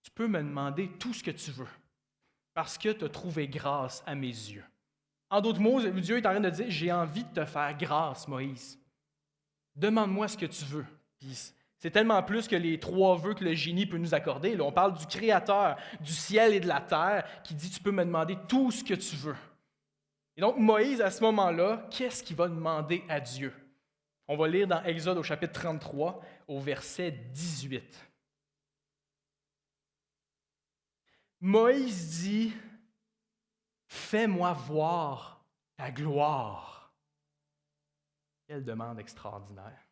tu peux me demander tout ce que tu veux, parce que tu as trouvé grâce à mes yeux. » En d'autres mots, Dieu est en train de dire, « J'ai envie de te faire grâce, Moïse. Demande-moi ce que tu veux. » Puis c'est tellement plus que les 3 vœux que le génie peut nous accorder. Là, on parle du Créateur du ciel et de la terre qui dit, « Tu peux me demander tout ce que tu veux. » Et donc, Moïse, à ce moment-là, qu'est-ce qu'il va demander à Dieu? On va lire dans Exode au chapitre 33, au verset 18. Moïse dit, « Fais-moi voir ta gloire. » Quelle demande extraordinaire.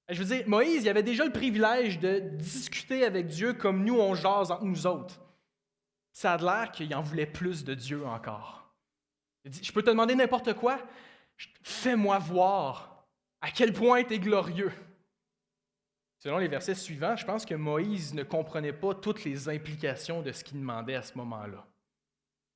Je veux dire, Moïse, il avait déjà le privilège de discuter avec Dieu comme nous, on jase entre nous autres. Ça a l'air qu'il en voulait plus de Dieu encore. Il dit, « Je peux te demander n'importe quoi, fais-moi voir à quel point tu es glorieux. » Selon les versets suivants, je pense que Moïse ne comprenait pas toutes les implications de ce qu'il demandait à ce moment-là.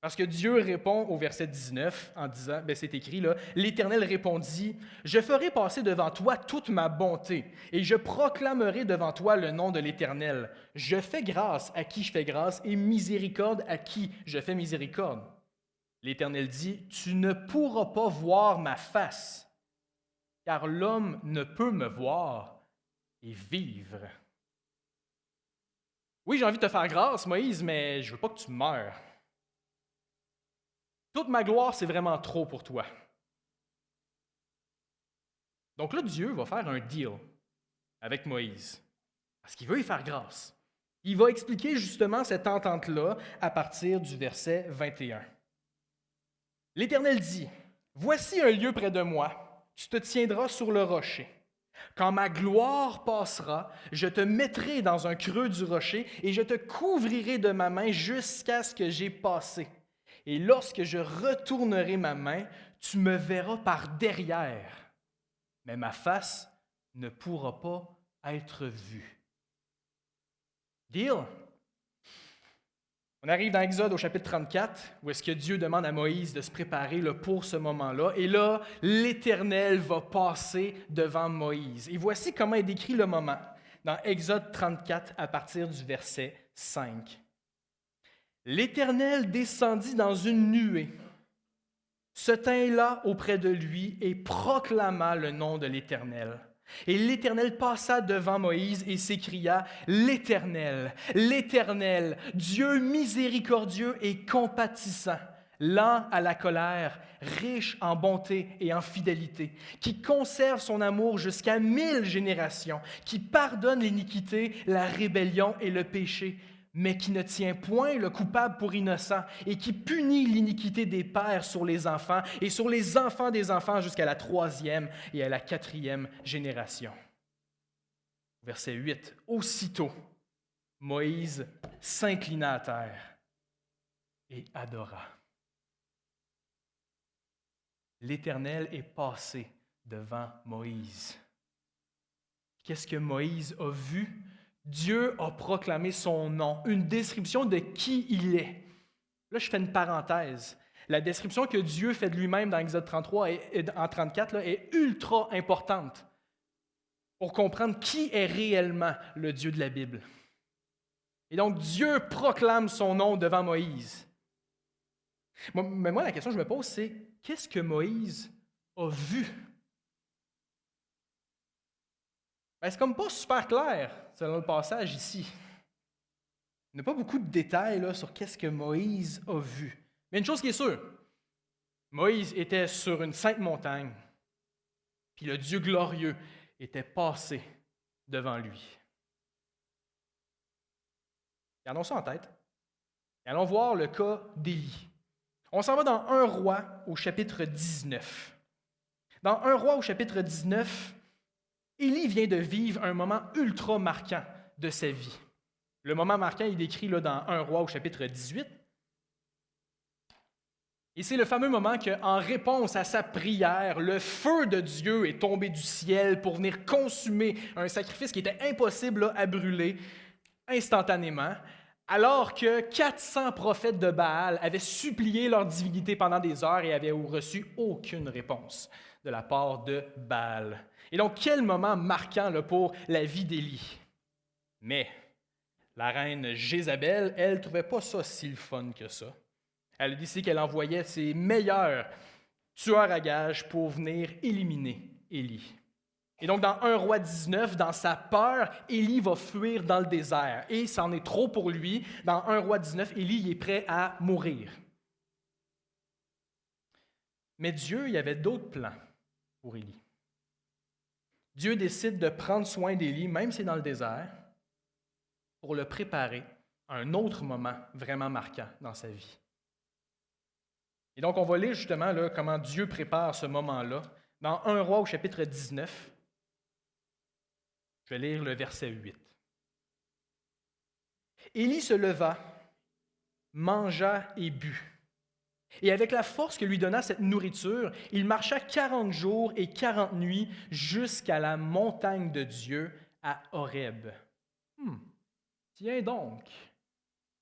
Parce que Dieu répond au verset 19 en disant, c'est écrit là, « L'Éternel répondit, « Je ferai passer devant toi toute ma bonté, et je proclamerai devant toi le nom de l'Éternel. Je fais grâce à qui je fais grâce, et miséricorde à qui je fais miséricorde. » L'Éternel dit, « Tu ne pourras pas voir ma face, car l'homme ne peut me voir et vivre. » Oui, j'ai envie de te faire grâce, Moïse, mais je ne veux pas que tu meures. Toute ma gloire, c'est vraiment trop pour toi. Donc là, Dieu va faire un deal avec Moïse, parce qu'il veut y faire grâce. Il va expliquer justement cette entente-là à partir du verset 21. L'Éternel dit, « Voici un lieu près de moi, tu te tiendras sur le rocher. Quand ma gloire passera, je te mettrai dans un creux du rocher et je te couvrirai de ma main jusqu'à ce que j'aie passé. Et lorsque je retournerai ma main, tu me verras par derrière, mais ma face ne pourra pas être vue. » Deal? On arrive dans Exode au chapitre 34, où est-ce que Dieu demande à Moïse de se préparer pour ce moment-là. Et là, l'Éternel va passer devant Moïse. Et voici comment est décrit le moment, dans Exode 34, à partir du verset 5. « L'Éternel descendit dans une nuée, se tint là auprès de lui et proclama le nom de l'Éternel. Et l'Éternel passa devant Moïse et s'écria, « L'Éternel, l'Éternel, Dieu miséricordieux et compatissant, lent à la colère, riche en bonté et en fidélité, qui conserve son amour jusqu'à 1000 générations, qui pardonne l'iniquité, la rébellion et le péché, mais qui ne tient point le coupable pour innocent et qui punit l'iniquité des pères sur les enfants et sur les enfants des enfants jusqu'à la 3e et à la 4e génération. » Verset 8. « Aussitôt, Moïse s'inclina à terre et adora. » L'Éternel est passé devant Moïse. Qu'est-ce que Moïse a vu? Dieu a proclamé son nom, une description de qui il est. Là, je fais une parenthèse. La description que Dieu fait de lui-même dans Exode 33 et en 34 là, est ultra importante pour comprendre qui est réellement le Dieu de la Bible. Et donc, Dieu proclame son nom devant Moïse. Mais moi, la question que je me pose, c'est qu'est-ce que Moïse a vu? C'est comme pas super clair, selon le passage ici. Il n'y a pas beaucoup de détails là, sur qu'est-ce que Moïse a vu. Mais une chose qui est sûre, Moïse était sur une sainte montagne, puis le Dieu glorieux était passé devant lui. Gardons ça en tête. Et allons voir le cas d'Élie. On s'en va dans 1 Roi au chapitre 19. Dans 1 Roi au chapitre 19, Élie vient de vivre un moment ultra marquant de sa vie. Le moment marquant est décrit là, dans 1 Roi au chapitre 18. Et c'est le fameux moment qu'en réponse à sa prière, le feu de Dieu est tombé du ciel pour venir consumer un sacrifice qui était impossible là, à brûler instantanément, alors que 400 prophètes de Baal avaient supplié leur divinité pendant des heures et avaient reçu aucune réponse de la part de Baal. Et donc, quel moment marquant là, pour la vie d'Élie. Mais la reine Jézabel, elle ne trouvait pas ça si le fun que ça. Elle a décidé qu'elle envoyait ses meilleurs tueurs à gages pour venir éliminer Élie. Et donc, dans 1 Roi 19, dans sa peur, Élie va fuir dans le désert. Et c'en est trop pour lui. Dans 1 Roi 19, Élie est prêt à mourir. Mais Dieu, il y avait d'autres plans pour Élie. Dieu décide de prendre soin d'Élie, même si c'est dans le désert, pour le préparer à un autre moment vraiment marquant dans sa vie. Et donc, on va lire justement là, comment Dieu prépare ce moment-là. Dans 1 Roi au chapitre 19, je vais lire le verset 8. Élie se leva, mangea et but. Et avec la force que lui donna cette nourriture, il marcha 40 jours et 40 nuits jusqu'à la montagne de Dieu à Horeb. Tiens donc,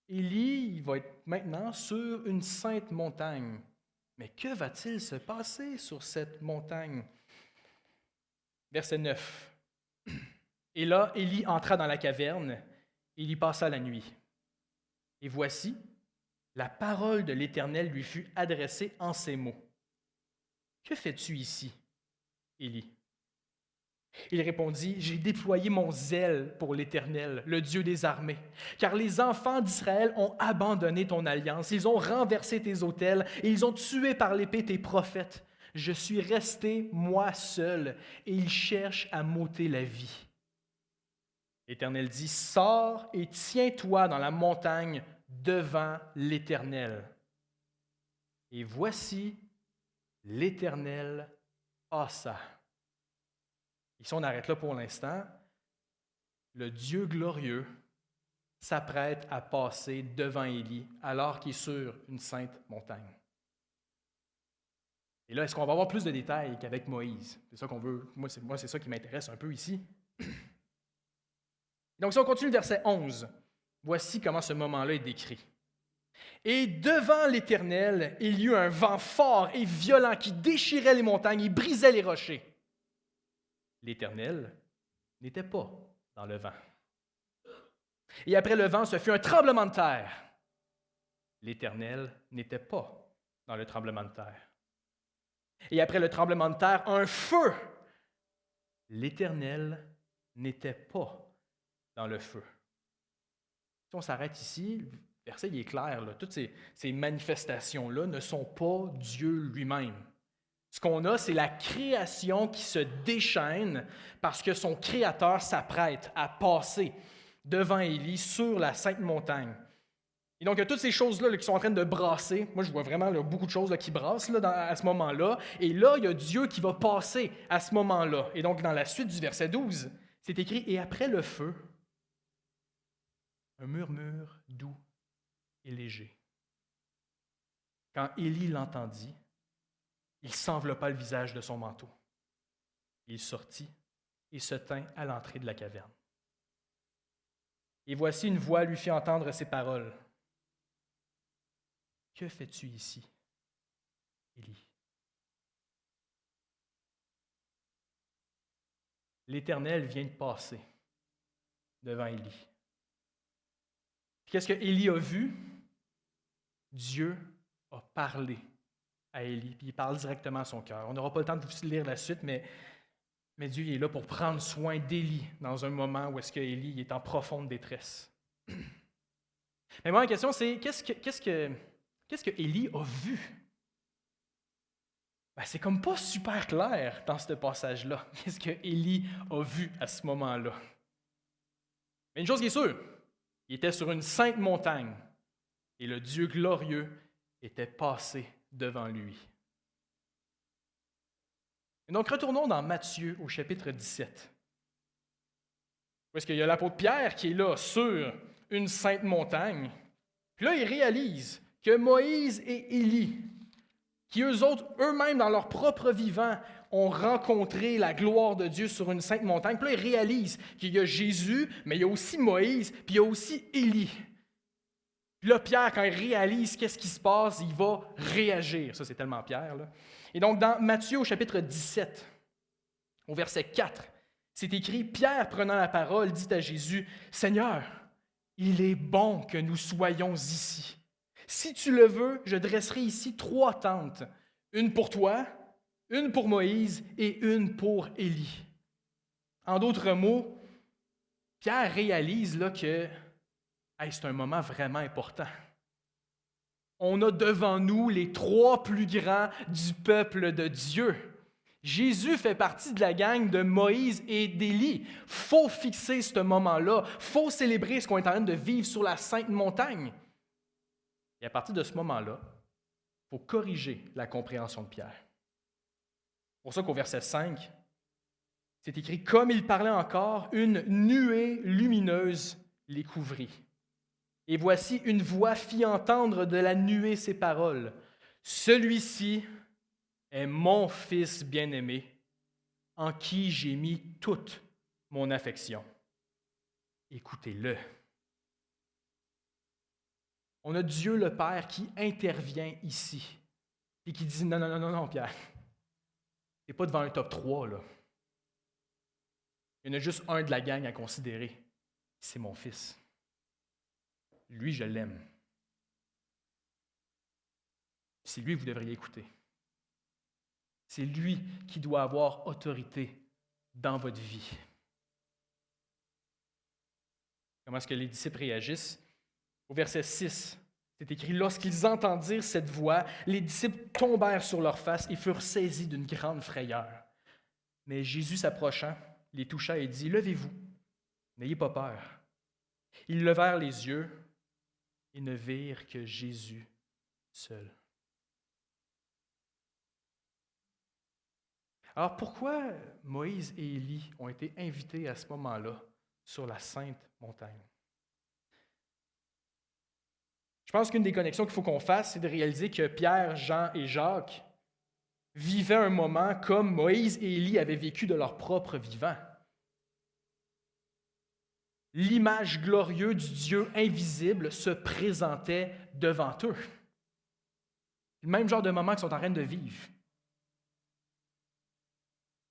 Élie va être maintenant sur une sainte montagne. Mais que va-t-il se passer sur cette montagne? Verset 9. Et là, Élie entra dans la caverne et il y passa la nuit. Et voici, la parole de l'Éternel lui fut adressée en ces mots. « Que fais-tu ici, Élie ?» Il répondit, « J'ai déployé mon zèle pour l'Éternel, le Dieu des armées, car les enfants d'Israël ont abandonné ton alliance, ils ont renversé tes autels et ils ont tué par l'épée tes prophètes. Je suis resté, moi seul, et ils cherchent à m'ôter la vie. » L'Éternel dit, « Sors et tiens-toi dans la montagne devant l'Éternel. » Et voici, l'Éternel passa. Ici, on arrête là pour l'instant. Le Dieu glorieux s'apprête à passer devant Élie alors qu'il est sur une sainte montagne. Et là, est-ce qu'on va avoir plus de détails qu'avec Moïse? C'est ça qu'on veut. Moi, c'est ça qui m'intéresse un peu ici. Donc, si on continue le verset 11, voici comment ce moment-là est décrit. Et devant l'Éternel, il y eut un vent fort et violent qui déchirait les montagnes et brisait les rochers. L'Éternel n'était pas dans le vent. Et après le vent, ce fut un tremblement de terre. L'Éternel n'était pas dans le tremblement de terre. Et après le tremblement de terre, un feu. L'Éternel n'était pas dans le feu. Si on s'arrête ici, le verset il est clair. Là, toutes ces manifestations-là ne sont pas Dieu lui-même. Ce qu'on a, c'est la création qui se déchaîne parce que son Créateur s'apprête à passer devant Élie sur la sainte montagne. Et donc, il y a toutes ces choses-là qui sont en train de brasser. Moi, je vois vraiment là, beaucoup de choses là, qui brassent à ce moment-là. Et là, il y a Dieu qui va passer à ce moment-là. Et donc, dans la suite du verset 12, c'est écrit « Et après le feu, un murmure doux et léger. » Quand Élie l'entendit, il s'enveloppa le visage de son manteau. Il sortit et se tint à l'entrée de la caverne. Et voici une voix lui fit entendre ces paroles. « Que fais-tu ici, Élie? » L'Éternel vient de passer devant Élie. Qu'est-ce que Élie a vu? Dieu a parlé à Élie, puis il parle directement à son cœur. On n'aura pas le temps de vous lire la suite, mais Dieu est là pour prendre soin d'Élie dans un moment où est-ce que Élie est en profonde détresse. Mais moi, la question, c'est qu'est-ce que Élie a vu? Ben, c'est comme pas super clair dans ce passage-là. Qu'est-ce que Élie a vu à ce moment-là? Mais une chose qui est sûre, il était sur une sainte montagne et le Dieu glorieux était passé devant lui. Et donc, retournons dans Matthieu au chapitre 17. Où est-ce qu'il y a l'apôtre Pierre qui est là sur une sainte montagne. Puis là, il réalise que Moïse et Élie qui eux autres, eux-mêmes, dans leur propre vivant, ont rencontré la gloire de Dieu sur une sainte montagne. Puis là, ils réalisent qu'il y a Jésus, mais il y a aussi Moïse, puis il y a aussi Élie. Puis là, Pierre, quand il réalise qu'est-ce qui se passe, il va réagir. Ça, c'est tellement Pierre, là. Et donc, dans Matthieu, au chapitre 17, au verset 4, c'est écrit, « Pierre, prenant la parole, dit à Jésus, « Seigneur, il est bon que nous soyons ici. Si tu le veux, je dresserai ici 3 tentes, une pour toi, une pour Moïse et une pour Élie. » En d'autres mots, Pierre réalise là que c'est un moment vraiment important. On a devant nous les 3 plus grands du peuple de Dieu. Jésus fait partie de la gang de Moïse et d'Élie. Il faut fixer ce moment-là. Il faut célébrer ce qu'on est en train de vivre sur la Sainte Montagne. Et à partir de ce moment-là, il faut corriger la compréhension de Pierre. C'est pour ça qu'au verset 5, c'est écrit « Comme il parlait encore, une nuée lumineuse les couvrit. Et voici une voix fit entendre de la nuée ces paroles. Celui-ci est mon Fils bien-aimé, en qui j'ai mis toute mon affection. Écoutez-le. » On a Dieu le Père qui intervient ici et qui dit « Non, Pierre, tu n'es pas devant un top 3, là. Il y en a juste un de la gang à considérer. C'est mon Fils. Lui, je l'aime. C'est lui que vous devriez écouter. C'est lui qui doit avoir autorité dans votre vie. » Comment est-ce que les disciples réagissent? Au verset 6, c'est écrit « Lorsqu'ils entendirent cette voix, les disciples tombèrent sur leurs faces et furent saisis d'une grande frayeur. Mais Jésus s'approchant, les toucha et dit « Levez-vous, n'ayez pas peur. » Ils levèrent les yeux et ne virent que Jésus seul. Alors pourquoi Moïse et Élie ont été invités à ce moment-là sur la Sainte Montagne? Je pense qu'une des connexions qu'il faut qu'on fasse, c'est de réaliser que Pierre, Jean et Jacques vivaient un moment comme Moïse et Élie avaient vécu de leur propre vivant. L'image glorieuse du Dieu invisible se présentait devant eux. Le même genre de moment qu'ils sont en train de vivre.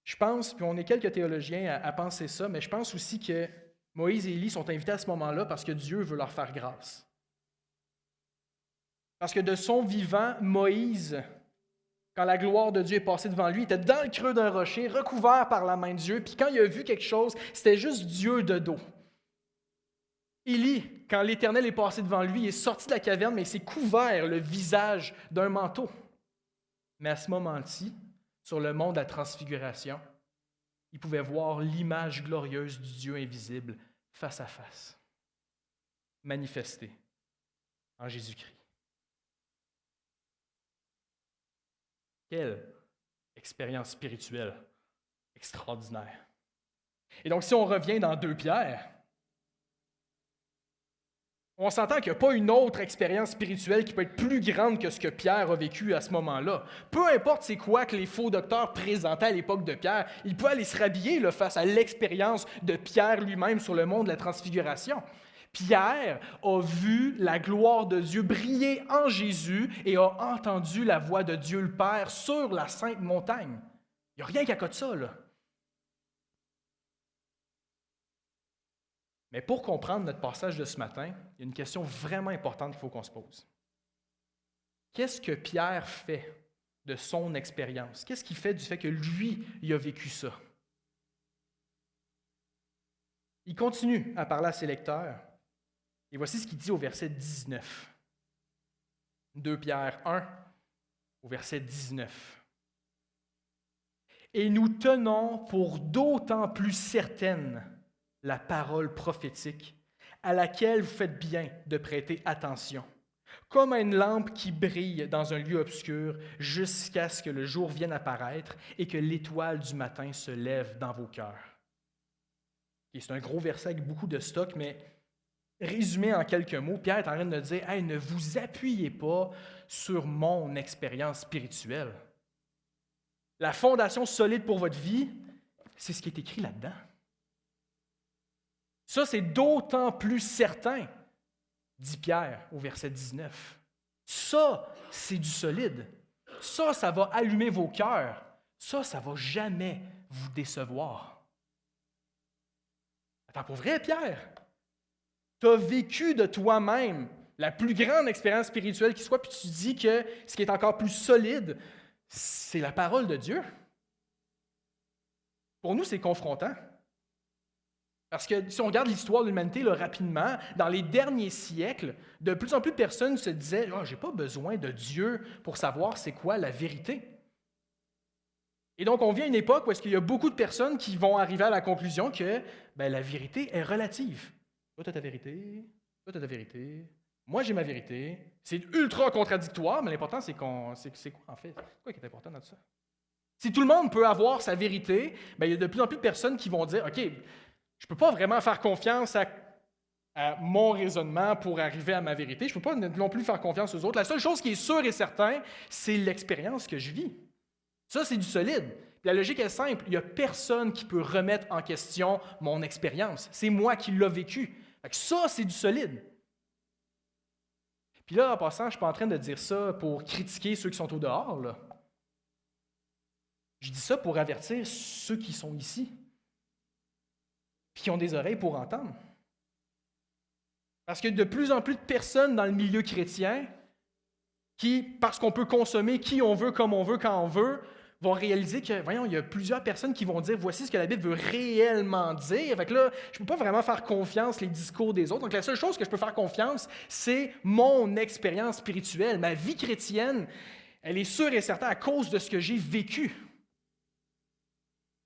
Je pense, puis on est quelques théologiens à penser ça, mais je pense aussi que Moïse et Élie sont invités à ce moment-là parce que Dieu veut leur faire grâce. Parce que de son vivant, Moïse, quand la gloire de Dieu est passée devant lui, était dans le creux d'un rocher, recouvert par la main de Dieu, puis quand il a vu quelque chose, c'était juste Dieu de dos. Élie, quand l'Éternel est passé devant lui, il est sorti de la caverne, mais il s'est couvert le visage d'un manteau. Mais à ce moment-ci, sur le mont de la transfiguration, il pouvait voir l'image glorieuse du Dieu invisible face à face, manifestée en Jésus-Christ. Quelle expérience spirituelle extraordinaire. Et donc, si on revient dans 2 Pierre, on s'entend qu'il n'y a pas une autre expérience spirituelle qui peut être plus grande que ce que Pierre a vécu à ce moment-là. Peu importe c'est quoi que les faux docteurs présentaient à l'époque de Pierre, il peut aller se rhabiller là, face à l'expérience de Pierre lui-même sur le mont de la transfiguration. Pierre a vu la gloire de Dieu briller en Jésus et a entendu la voix de Dieu le Père sur la Sainte Montagne. Il n'y a rien qu'à côté de ça, là. Mais pour comprendre notre passage de ce matin, il y a une question vraiment importante qu'il faut qu'on se pose. Qu'est-ce que Pierre fait de son expérience? Qu'est-ce qu'il fait du fait que lui, il a vécu ça? Il continue à parler à ses lecteurs. Et voici ce qu'il dit au verset 19. 2 Pierre 1, au verset 19. « Et nous tenons pour d'autant plus certaine la parole prophétique, à laquelle vous faites bien de prêter attention, comme à une lampe qui brille dans un lieu obscur jusqu'à ce que le jour vienne apparaître et que l'étoile du matin se lève dans vos cœurs. » Et c'est un gros verset avec beaucoup de stock, mais résumé en quelques mots, Pierre est en train de dire, hey, ne vous appuyez pas sur mon expérience spirituelle. La fondation solide pour votre vie, c'est ce qui est écrit là-dedans. Ça, c'est d'autant plus certain, dit Pierre au verset 19. Ça, c'est du solide. Ça va allumer vos cœurs. Ça ne va jamais vous décevoir. Attends, pour vrai, Pierre? Tu as vécu de toi-même la plus grande expérience spirituelle qui soit, puis tu dis que ce qui est encore plus solide, c'est la parole de Dieu. Pour nous, c'est confrontant. Parce que si on regarde l'histoire de l'humanité là, rapidement, dans les derniers siècles, de plus en plus de personnes se disaient « je n'ai pas besoin de Dieu pour savoir c'est quoi la vérité ». Et donc, on vient à une époque où il y a beaucoup de personnes qui vont arriver à la conclusion que la vérité est relative. Toi, tu as ta vérité, toi, tu as ta vérité, moi, j'ai ma vérité. C'est ultra contradictoire, mais l'important, c'est quoi, en fait? C'est quoi qui est important dans tout ça? Si tout le monde peut avoir sa vérité, il y a de plus en plus de personnes qui vont dire « OK, je ne peux pas vraiment faire confiance à mon raisonnement pour arriver à ma vérité. Je ne peux pas non plus faire confiance aux autres. La seule chose qui est sûre et certaine, c'est l'expérience que je vis. » Ça, c'est du solide. Puis la logique est simple. Il n'y a personne qui peut remettre en question mon expérience. C'est moi qui l'ai vécu. Fait que ça, c'est du solide. Puis là, en passant, je ne suis pas en train de dire ça pour critiquer ceux qui sont au dehors, là. Je dis ça pour avertir ceux qui sont ici, puis qui ont des oreilles pour entendre. Parce que de plus en plus de personnes dans le milieu chrétien qui, parce qu'on peut consommer qui on veut, comme on veut, quand on veut, vont réaliser que, voyons, il y a plusieurs personnes qui vont dire « Voici ce que la Bible veut réellement dire. » Fait que là, je ne peux pas vraiment faire confiance les discours des autres. Donc, la seule chose que je peux faire confiance, c'est mon expérience spirituelle. Ma vie chrétienne, elle est sûre et certaine à cause de ce que j'ai vécu.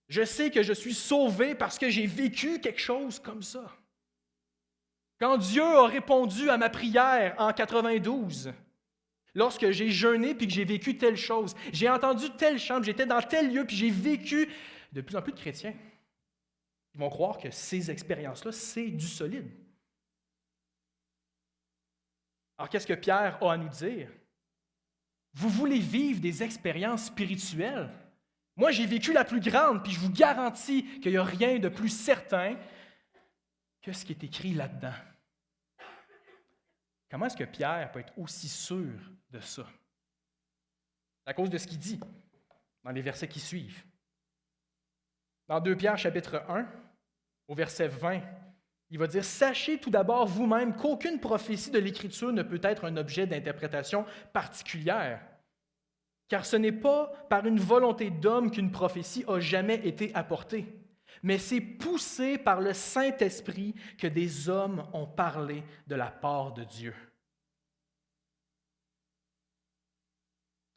Je sais que je suis sauvé parce que j'ai vécu quelque chose comme ça. Quand Dieu a répondu à ma prière en 92, lorsque j'ai jeûné puis que j'ai vécu telle chose, j'ai entendu tel chant, j'étais dans tel lieu puis j'ai vécu, de plus en plus de chrétiens, ils vont croire que ces expériences-là, c'est du solide. Alors, qu'est-ce que Pierre a à nous dire? Vous voulez vivre des expériences spirituelles? Moi, j'ai vécu la plus grande, puis je vous garantis qu'il n'y a rien de plus certain que ce qui est écrit là-dedans. Comment est-ce que Pierre peut être aussi sûr de ça? À cause de ce qu'il dit dans les versets qui suivent. Dans 2 Pierre, chapitre 1, au verset 20, il va dire « Sachez tout d'abord vous-même qu'aucune prophétie de l'Écriture ne peut être un objet d'interprétation particulière. Car ce n'est pas par une volonté d'homme qu'une prophétie a jamais été apportée, mais c'est poussé par le Saint-Esprit que des hommes ont parlé de la part de Dieu. »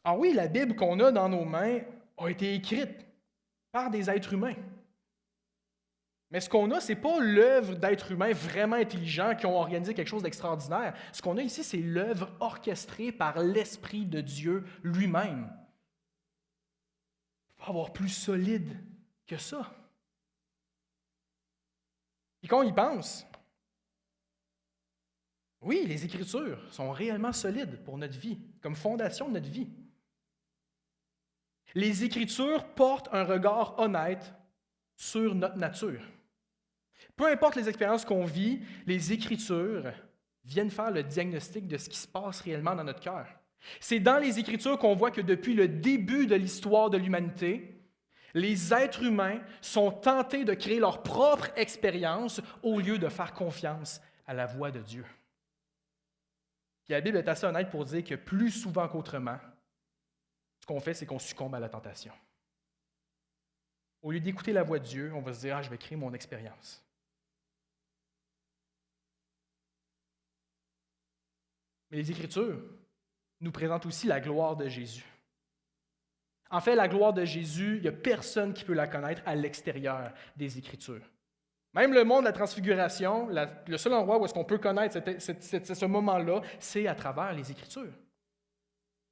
Alors oui, la Bible qu'on a dans nos mains a été écrite par des êtres humains. Mais ce qu'on a, ce n'est pas l'œuvre d'êtres humains vraiment intelligents qui ont organisé quelque chose d'extraordinaire. Ce qu'on a ici, c'est l'œuvre orchestrée par l'Esprit de Dieu lui-même. Il faut avoir plus solide que ça. Et quand on y pense, oui, les Écritures sont réellement solides pour notre vie, comme fondation de notre vie. Les Écritures portent un regard honnête sur notre nature. Peu importe les expériences qu'on vit, les Écritures viennent faire le diagnostic de ce qui se passe réellement dans notre cœur. C'est dans les Écritures qu'on voit que depuis le début de l'histoire de l'humanité, les êtres humains sont tentés de créer leur propre expérience au lieu de faire confiance à la voix de Dieu. Puis la Bible est assez honnête pour dire que plus souvent qu'autrement, ce qu'on fait, c'est qu'on succombe à la tentation. Au lieu d'écouter la voix de Dieu, on va se dire « je vais créer mon expérience ». Mais les Écritures nous présentent aussi la gloire de Jésus. En fait, la gloire de Jésus, il n'y a personne qui peut la connaître à l'extérieur des Écritures. Même le monde de la transfiguration, le seul endroit où est-ce qu'on peut connaître ce moment-là, c'est à travers les Écritures.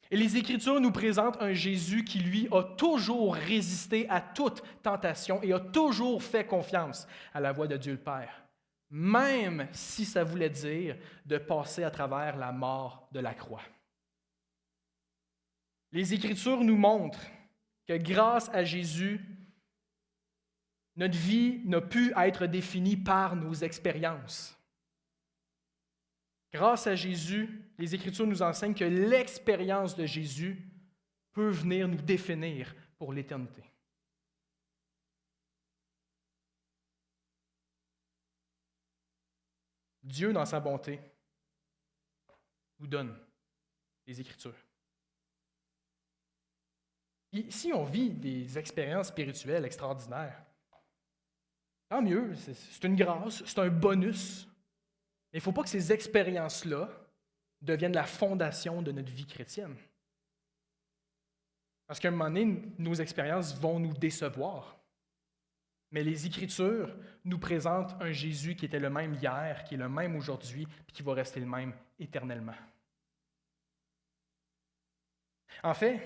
Et les Écritures nous présentent un Jésus qui, lui, a toujours résisté à toute tentation et a toujours fait confiance à la voix de Dieu le Père, même si ça voulait dire de passer à travers la mort de la croix. Les Écritures nous montrent que grâce à Jésus, notre vie n'a pu être définie par nos expériences. Grâce à Jésus, les Écritures nous enseignent que l'expérience de Jésus peut venir nous définir pour l'éternité. Dieu, dans sa bonté, nous donne les Écritures. Et si on vit des expériences spirituelles extraordinaires, tant mieux, c'est une grâce, c'est un bonus. Mais il ne faut pas que ces expériences-là deviennent la fondation de notre vie chrétienne. Parce qu'à un moment donné, nos expériences vont nous décevoir. Mais les Écritures nous présentent un Jésus qui était le même hier, qui est le même aujourd'hui, et qui va rester le même éternellement. En fait,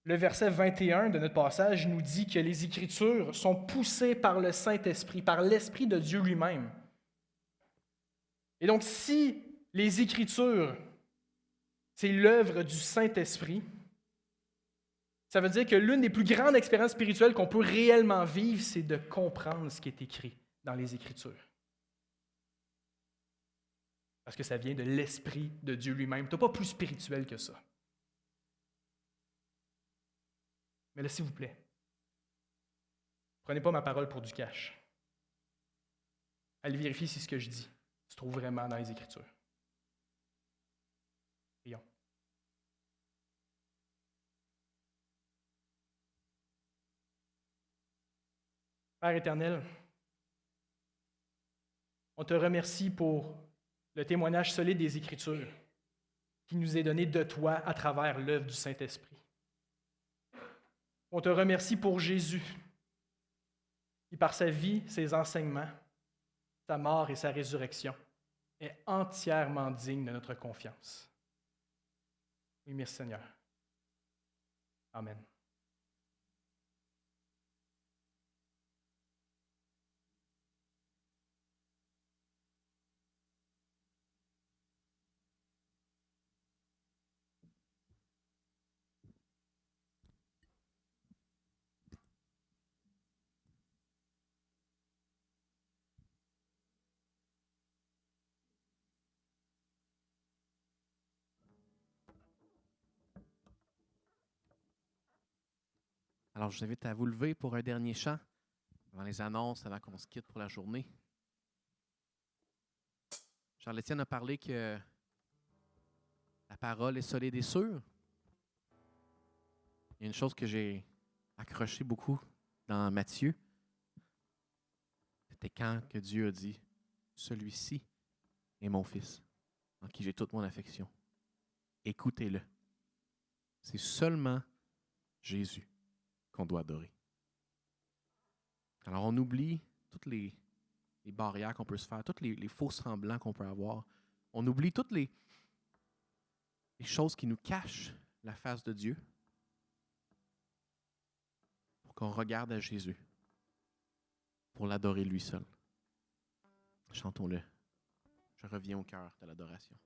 le verset 21 de notre passage nous dit que les Écritures sont poussées par le Saint-Esprit, par l'Esprit de Dieu lui-même. Et donc, si les Écritures, c'est l'œuvre du Saint-Esprit, ça veut dire que l'une des plus grandes expériences spirituelles qu'on peut réellement vivre, c'est de comprendre ce qui est écrit dans les Écritures. Parce que ça vient de l'Esprit de Dieu lui-même. Tu n'es pas plus spirituel que ça. Mais là, s'il vous plaît, prenez pas ma parole pour du cash. Allez vérifier si ce que je dis se trouve vraiment dans les Écritures. Prions. Père éternel, on te remercie pour le témoignage solide des Écritures qui nous est donné de toi à travers l'œuvre du Saint-Esprit. On te remercie pour Jésus, qui par sa vie, ses enseignements, sa mort et sa résurrection, est entièrement digne de notre confiance. Oui, merci Seigneur. Amen. Alors, je vous invite à vous lever pour un dernier chant avant les annonces, avant qu'on se quitte pour la journée. Charles-Étienne a parlé que la parole est solide et sûre. Il y a une chose que j'ai accrochée beaucoup dans Matthieu. C'était quand que Dieu a dit « Celui-ci est mon fils, en qui j'ai toute mon affection. Écoutez-le. » C'est seulement Jésus qu'on doit adorer. Alors, on oublie toutes les barrières qu'on peut se faire, tous les faux semblants qu'on peut avoir. On oublie toutes les choses qui nous cachent la face de Dieu pour qu'on regarde à Jésus, pour l'adorer lui seul. Chantons-le. Je reviens au cœur de l'adoration.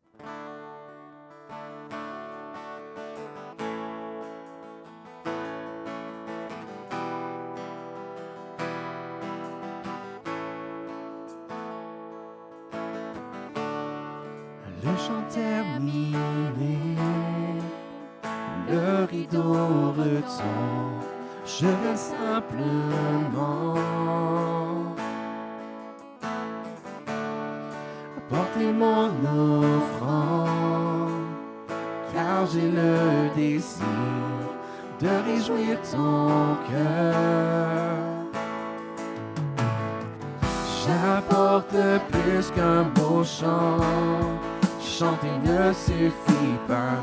Le chant terminé, le rideau retombe, je vais simplement apporter mon offrande, car j'ai le désir de réjouir ton cœur. J'apporte plus qu'un beau chant. Chanter ne suffit pas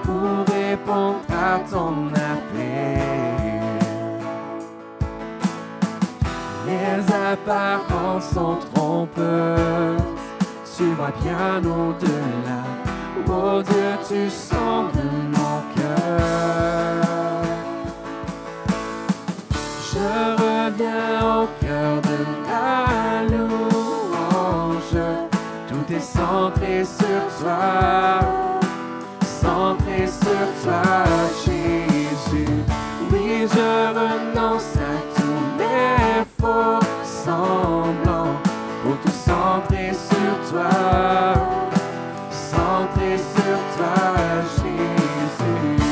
pour répondre à ton appel. Les apparences sont trompeuses, tu vas bien au-delà. Oh Dieu, tu sondes mon cœur. Je reviens au cœur de la louange. toi, centré sur toi, Jésus. Oui, je renonce à tous mes faux semblants pour tout centrer sur toi, centré sur toi, Jésus.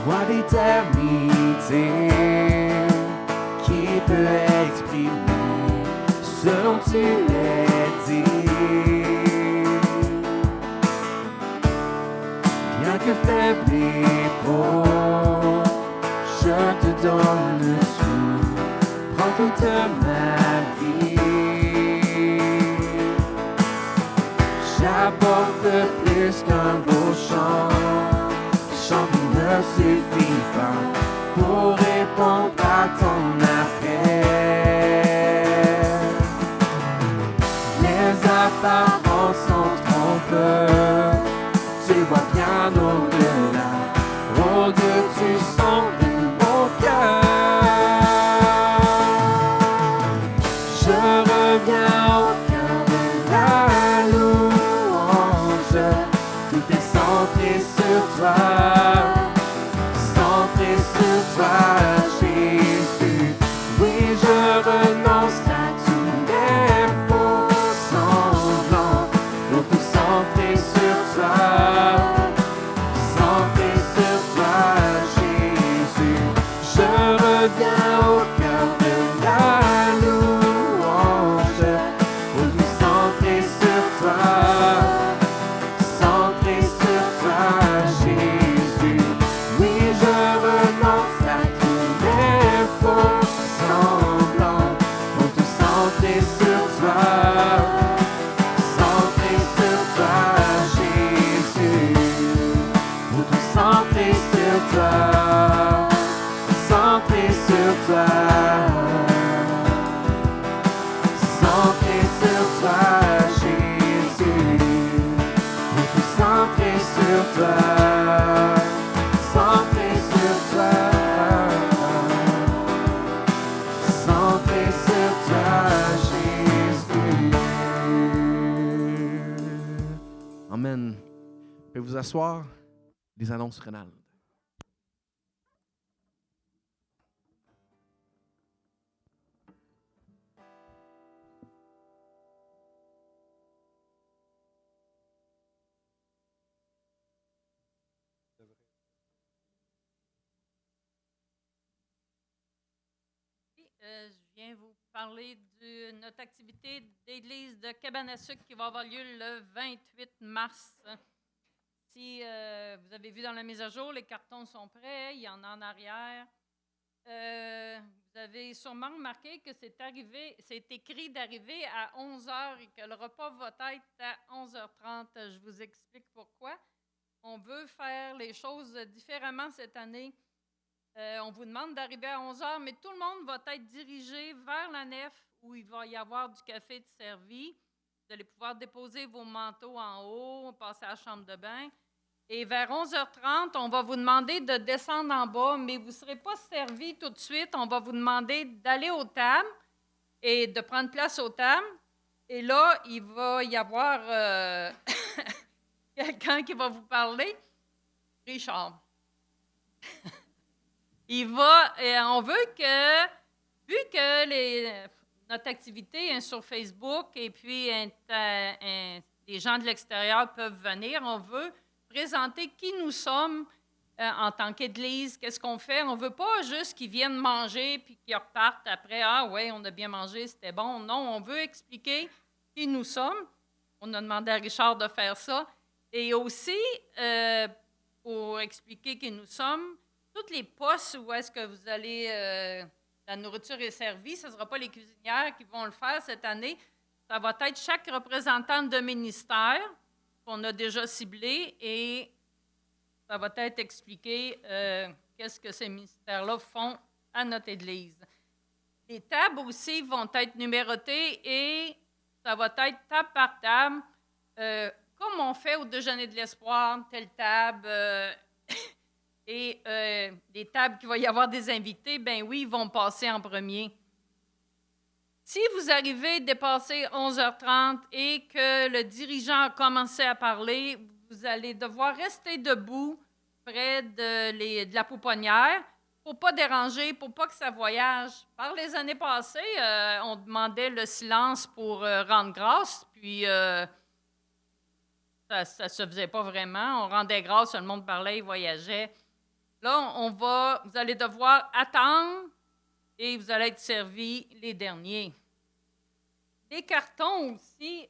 Roi d'éternité, qui peut exprimer ce dont tu es dit? Bien que faible et pauvre, je te donne tout, prends toute ma vie. J'apporte plus qu'un beau chant, chant qui ne suffit pas pour répondre à ton appel. Les apparences sont trompeuses, tu vois bien au-delà. Oh Dieu, tu sens mon cœur. Je reviens au cœur de la louange. Tout est centré sur toi, centré sur toi, Jésus. Oui, je renonce à tous mes faux semblants pour tout centrer sur toi, centré sur toi, Jésus. Je reviens au cœur de la louange pour tout centrer sur toi, centré sur toi, Jésus. Oui, je renonce à tous mes faux semblants pour tout centrer sur toi, centré sur toi, Jésus. Pour tout centrer sur toi, centré sur toi, centré sur toi, Jésus. Pour tout centrer sur toi, centré sur toi, centré sur toi, Jésus. Amen. Vous pouvez vous asseoir. Les annonces rénales. Je viens vous parler de notre activité d'église de Cabane à sucre qui va avoir lieu le 28 mars. Si vous avez vu dans la mise à jour, les cartons sont prêts, il y en a en arrière. Vous avez sûrement remarqué que c'est écrit d'arriver à 11h et que le repas va être à 11h30. Je vous explique pourquoi. On veut faire les choses différemment cette année. On vous demande d'arriver à 11h, mais tout le monde va être dirigé vers la nef où il va y avoir du café de servi. Vous allez pouvoir déposer vos manteaux en haut, passer à la chambre de bain. Et vers 11h30, on va vous demander de descendre en bas, mais vous ne serez pas servi tout de suite. On va vous demander d'aller aux tables et de prendre place aux tables. Et là, il va y avoir quelqu'un qui va vous parler. Richard. On veut que, vu que notre activité est sur Facebook et puis les gens de l'extérieur peuvent venir, on veut présenter qui nous sommes en tant qu'Église, qu'est-ce qu'on fait. On ne veut pas juste qu'ils viennent manger puis qu'ils repartent après. Ah oui, on a bien mangé, c'était bon. Non, on veut expliquer qui nous sommes. On a demandé à Richard de faire ça. Et aussi, pour expliquer qui nous sommes, tous les postes où est-ce que vous allez, la nourriture est servie, ce ne sera pas les cuisinières qui vont le faire cette année. Ça va être chaque représentante de ministère qu'on a déjà ciblé et ça va être expliqué qu'est-ce que ces ministères-là font à notre Église. Les tables aussi vont être numérotées et ça va être table par table, comme on fait au déjeuner de l'espoir, telle table. Et les tables qu'il va y avoir des invités, ben oui, ils vont passer en premier. Si vous arrivez dépasser 11h30 et que le dirigeant a commencé à parler, vous allez devoir rester debout près de la pouponnière pour ne pas déranger, pour pas que ça voyage. Par les années passées, on demandait le silence pour rendre grâce, puis ça ne se faisait pas vraiment. On rendait grâce, le monde parlait, il voyageait. Là, vous allez devoir attendre et vous allez être servis les derniers. Des cartons aussi,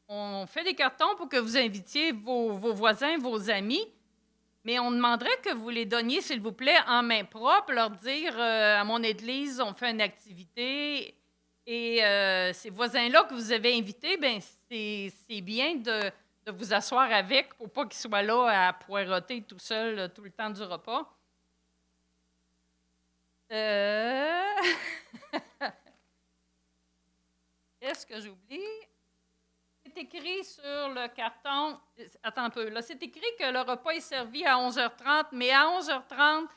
on fait des cartons pour que vous invitiez vos voisins, vos amis, mais on demanderait que vous les donniez, s'il vous plaît, en main propre, leur dire à mon église, on fait une activité et ces voisins-là que vous avez invités, bien, c'est bien de vous asseoir avec pour pas qu'ils soient là à poireauter tout seul tout le temps du repas. Qu'est-ce que j'oublie? C'est écrit sur le carton. Attends un peu. Là, c'est écrit que le repas est servi à 11h30, mais à 11h30,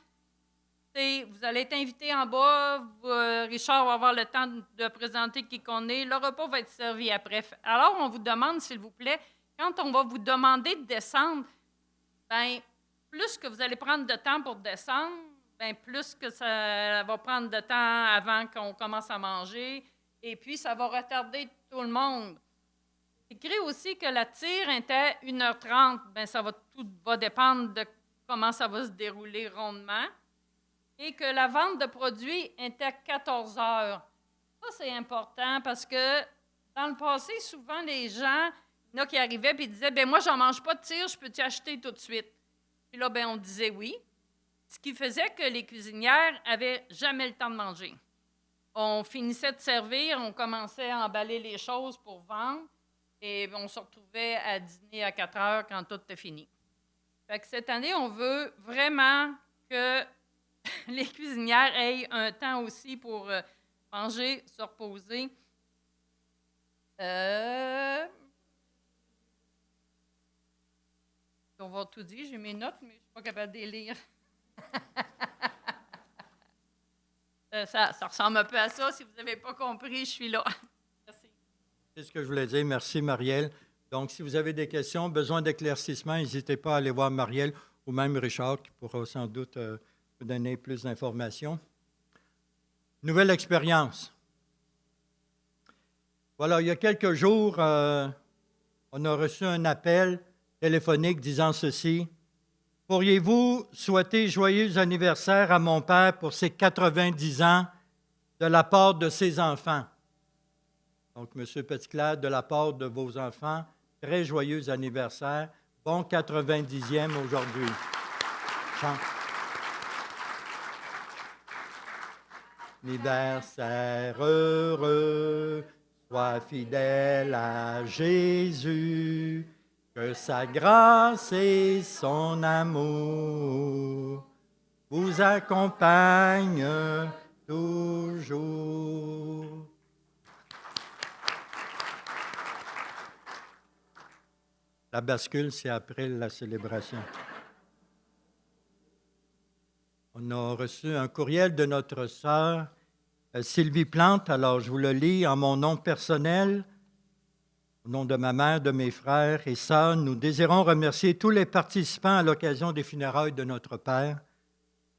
vous allez être invité en bas. Richard va avoir le temps de présenter qui qu'on est. Le repas va être servi après. Alors, on vous demande, s'il vous plaît, quand on va vous demander de descendre, bien, plus que vous allez prendre de temps pour descendre, bien, plus que ça va prendre de temps avant qu'on commence à manger. Et puis, ça va retarder tout le monde. C'est écrit aussi que la tire était 1h30. Bien, tout va dépendre de comment ça va se dérouler rondement. Et que la vente de produits était 14 heures. Ça, c'est important parce que dans le passé, souvent, les gens, il y en a qui arrivaient et disaient, bien, moi, je n'en mange pas de tire, je peux-tu acheter tout de suite? Puis là, bien, on disait oui. Ce qui faisait que les cuisinières n'avaient jamais le temps de manger. On finissait de servir, on commençait à emballer les choses pour vendre et on se retrouvait à dîner à 4 heures quand tout était fini. Fait que cette année, on veut vraiment que les cuisinières aient un temps aussi pour manger, se reposer. On va tout dire, j'ai mes notes, mais je ne suis pas capable de les lire. Ça ressemble un peu à ça. Si vous n'avez pas compris, je suis là. Merci. C'est ce que je voulais dire. Merci, Marielle. Donc, si vous avez des questions, besoin d'éclaircissement, n'hésitez pas à aller voir Marielle ou même Richard qui pourra sans doute vous donner plus d'informations. Nouvelle expérience. Voilà, il y a quelques jours, on a reçu un appel téléphonique disant ceci. Pourriez-vous souhaiter joyeux anniversaire à mon père pour ses 90 ans de la part de ses enfants? Donc, M. Petitclerc, de la part de vos enfants, très joyeux anniversaire. Bon 90e aujourd'hui. Chante. Anniversaire heureux, sois fidèle à Jésus. Que sa grâce et son amour vous accompagnent toujours. La bascule, c'est après la célébration. On a reçu un courriel de notre sœur Sylvie Plante. Alors, je vous le lis en mon nom personnel. Au nom de ma mère, de mes frères et sœurs, nous désirons remercier tous les participants à l'occasion des funérailles de notre père.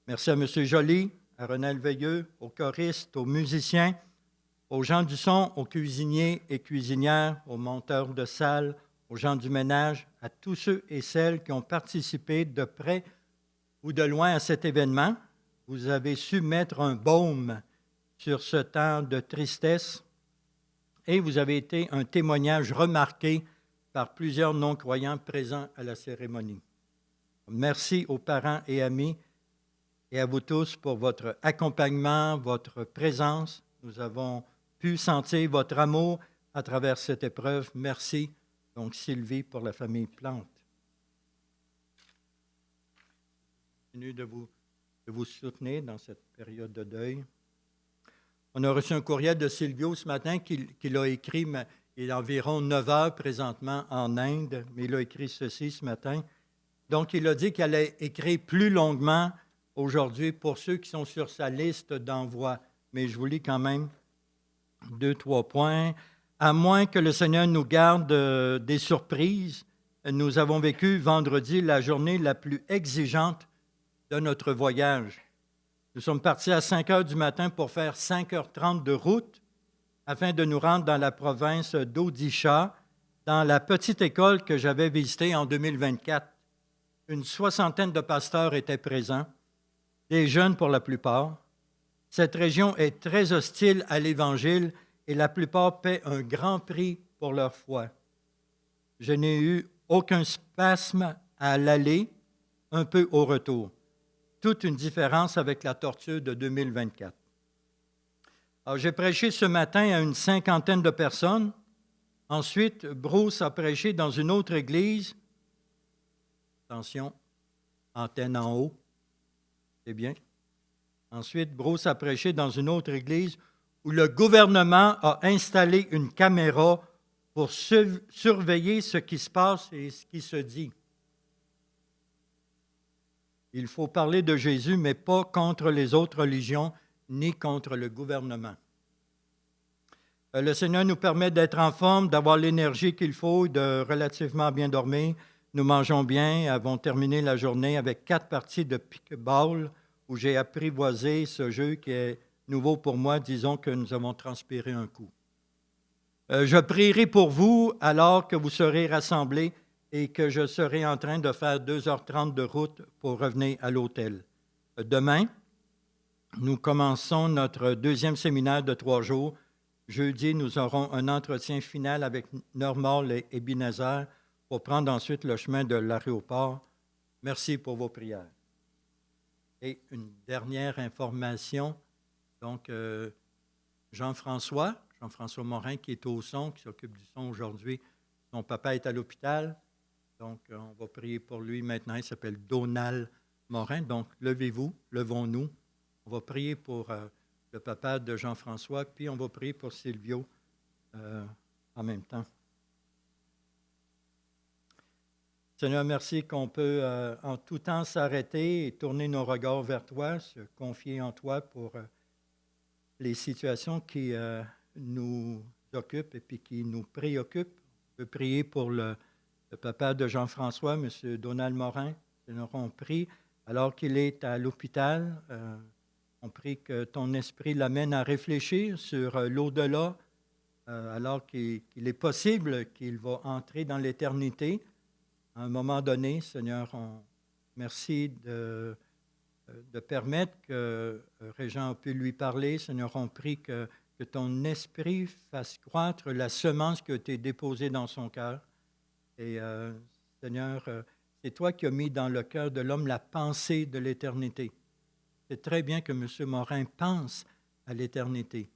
Merci à M. Joly, à Renel Veilleux, aux choristes, aux musiciens, aux gens du son, aux cuisiniers et cuisinières, aux monteurs de salle, aux gens du ménage, à tous ceux et celles qui ont participé de près ou de loin à cet événement. Vous avez su mettre un baume sur ce temps de tristesse. Et vous avez été un témoignage remarqué par plusieurs non-croyants présents à la cérémonie. Merci aux parents et amis et à vous tous pour votre accompagnement, votre présence. Nous avons pu sentir votre amour à travers cette épreuve. Merci, donc Sylvie, pour la famille Plante. Continue de vous soutenir dans cette période de deuil. On a reçu un courriel de Silvio ce matin qu'il a écrit, il est environ 9 heures présentement en Inde, mais il a écrit ceci ce matin. Donc, il a dit qu'il allait écrire plus longuement aujourd'hui pour ceux qui sont sur sa liste d'envoi. Mais je vous lis quand même 2, 3 points. À moins que le Seigneur nous garde des surprises, nous avons vécu vendredi la journée la plus exigeante de notre voyage. Nous sommes partis à 5 heures du matin pour faire 5h30 de route afin de nous rendre dans la province d'Odisha, dans la petite école que j'avais visitée en 2024. Une soixantaine de pasteurs étaient présents, des jeunes pour la plupart. Cette région est très hostile à l'Évangile et la plupart paient un grand prix pour leur foi. Je n'ai eu aucun spasme à l'aller, un peu au retour. Toute une différence avec la torture de 2024. Alors, j'ai prêché ce matin à une cinquantaine de personnes. Ensuite, Bruce a prêché dans une autre église. Attention, antenne en haut. C'est bien. Ensuite, Bruce a prêché dans une autre église où le gouvernement a installé une caméra pour surveiller ce qui se passe et ce qui se dit. Il faut parler de Jésus, mais pas contre les autres religions, ni contre le gouvernement. Le Seigneur nous permet d'être en forme, d'avoir l'énergie qu'il faut, de relativement bien dormir. Nous mangeons bien, avons terminé la journée avec 4 parties de pique-ball où j'ai apprivoisé ce jeu qui est nouveau pour moi. Disons que nous avons transpiré un coup. Je prierai pour vous alors que vous serez rassemblés et que je serai en train de faire 2h30 de route pour revenir à l'hôtel. Demain, nous commençons notre 2e séminaire de 3 jours. Jeudi, nous aurons un entretien final avec Normal et Ebenezer pour prendre ensuite le chemin de l'aéroport. Merci pour vos prières. Et une dernière information. Donc, Jean-François Morin, qui est au son, qui s'occupe du son aujourd'hui, son papa est à l'hôpital. Donc, on va prier pour lui maintenant. Il s'appelle Donald Morin. Donc, levez-vous, levons-nous. On va prier pour le papa de Jean-François, puis on va prier pour Silvio en même temps. Seigneur, merci qu'on peut en tout temps s'arrêter et tourner nos regards vers toi, se confier en toi pour les situations qui nous occupent et puis qui nous préoccupent. On peut prier pour le papa de Jean-François, M. Donald Morin. Seigneur, on prie alors qu'il est à l'hôpital. On prie que ton esprit l'amène à réfléchir sur l'au-delà, alors qu'il est possible qu'il va entrer dans l'éternité. À un moment donné, Seigneur, merci de permettre que Régent a pu lui parler. Seigneur, on prie que ton esprit fasse croître la semence qui a été déposée dans son cœur. Et Seigneur, c'est toi qui as mis dans le cœur de l'homme la pensée de l'éternité. C'est très bien que M. Morin pense à l'éternité.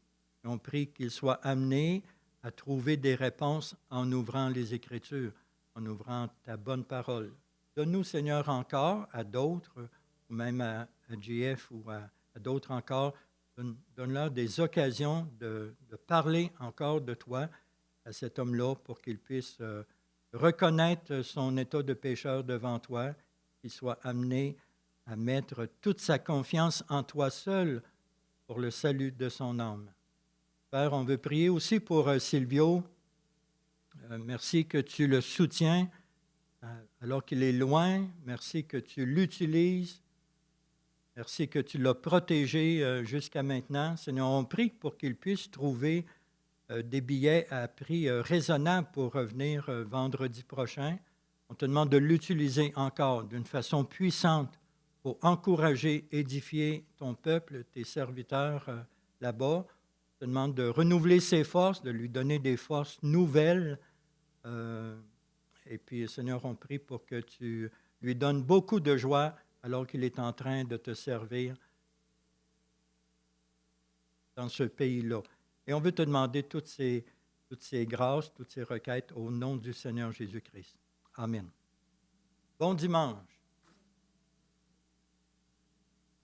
On prie qu'il soit amené à trouver des réponses en ouvrant les Écritures, en ouvrant ta bonne parole. Donne-nous, Seigneur, encore à d'autres, ou même à JF ou à d'autres encore, donne-leur des occasions de parler encore de toi à cet homme-là pour qu'il puisse reconnaître son état de pécheur devant toi, qu'il soit amené à mettre toute sa confiance en toi seul pour le salut de son âme. Père, on veut prier aussi pour Silvio. Merci que tu le soutiens alors qu'il est loin. Merci que tu l'utilises. Merci que tu l'as protégé jusqu'à maintenant. Seigneur, on prie pour qu'il puisse trouver des billets à prix raisonnable pour revenir vendredi prochain. On te demande de l'utiliser encore d'une façon puissante pour encourager, édifier ton peuple, tes serviteurs là-bas. On te demande de renouveler ses forces, de lui donner des forces nouvelles. Et puis, Seigneur, on prie pour que tu lui donnes beaucoup de joie alors qu'il est en train de te servir dans ce pays-là. Et on veut te demander toutes ces grâces, toutes ces requêtes au nom du Seigneur Jésus-Christ. Amen. Bon dimanche.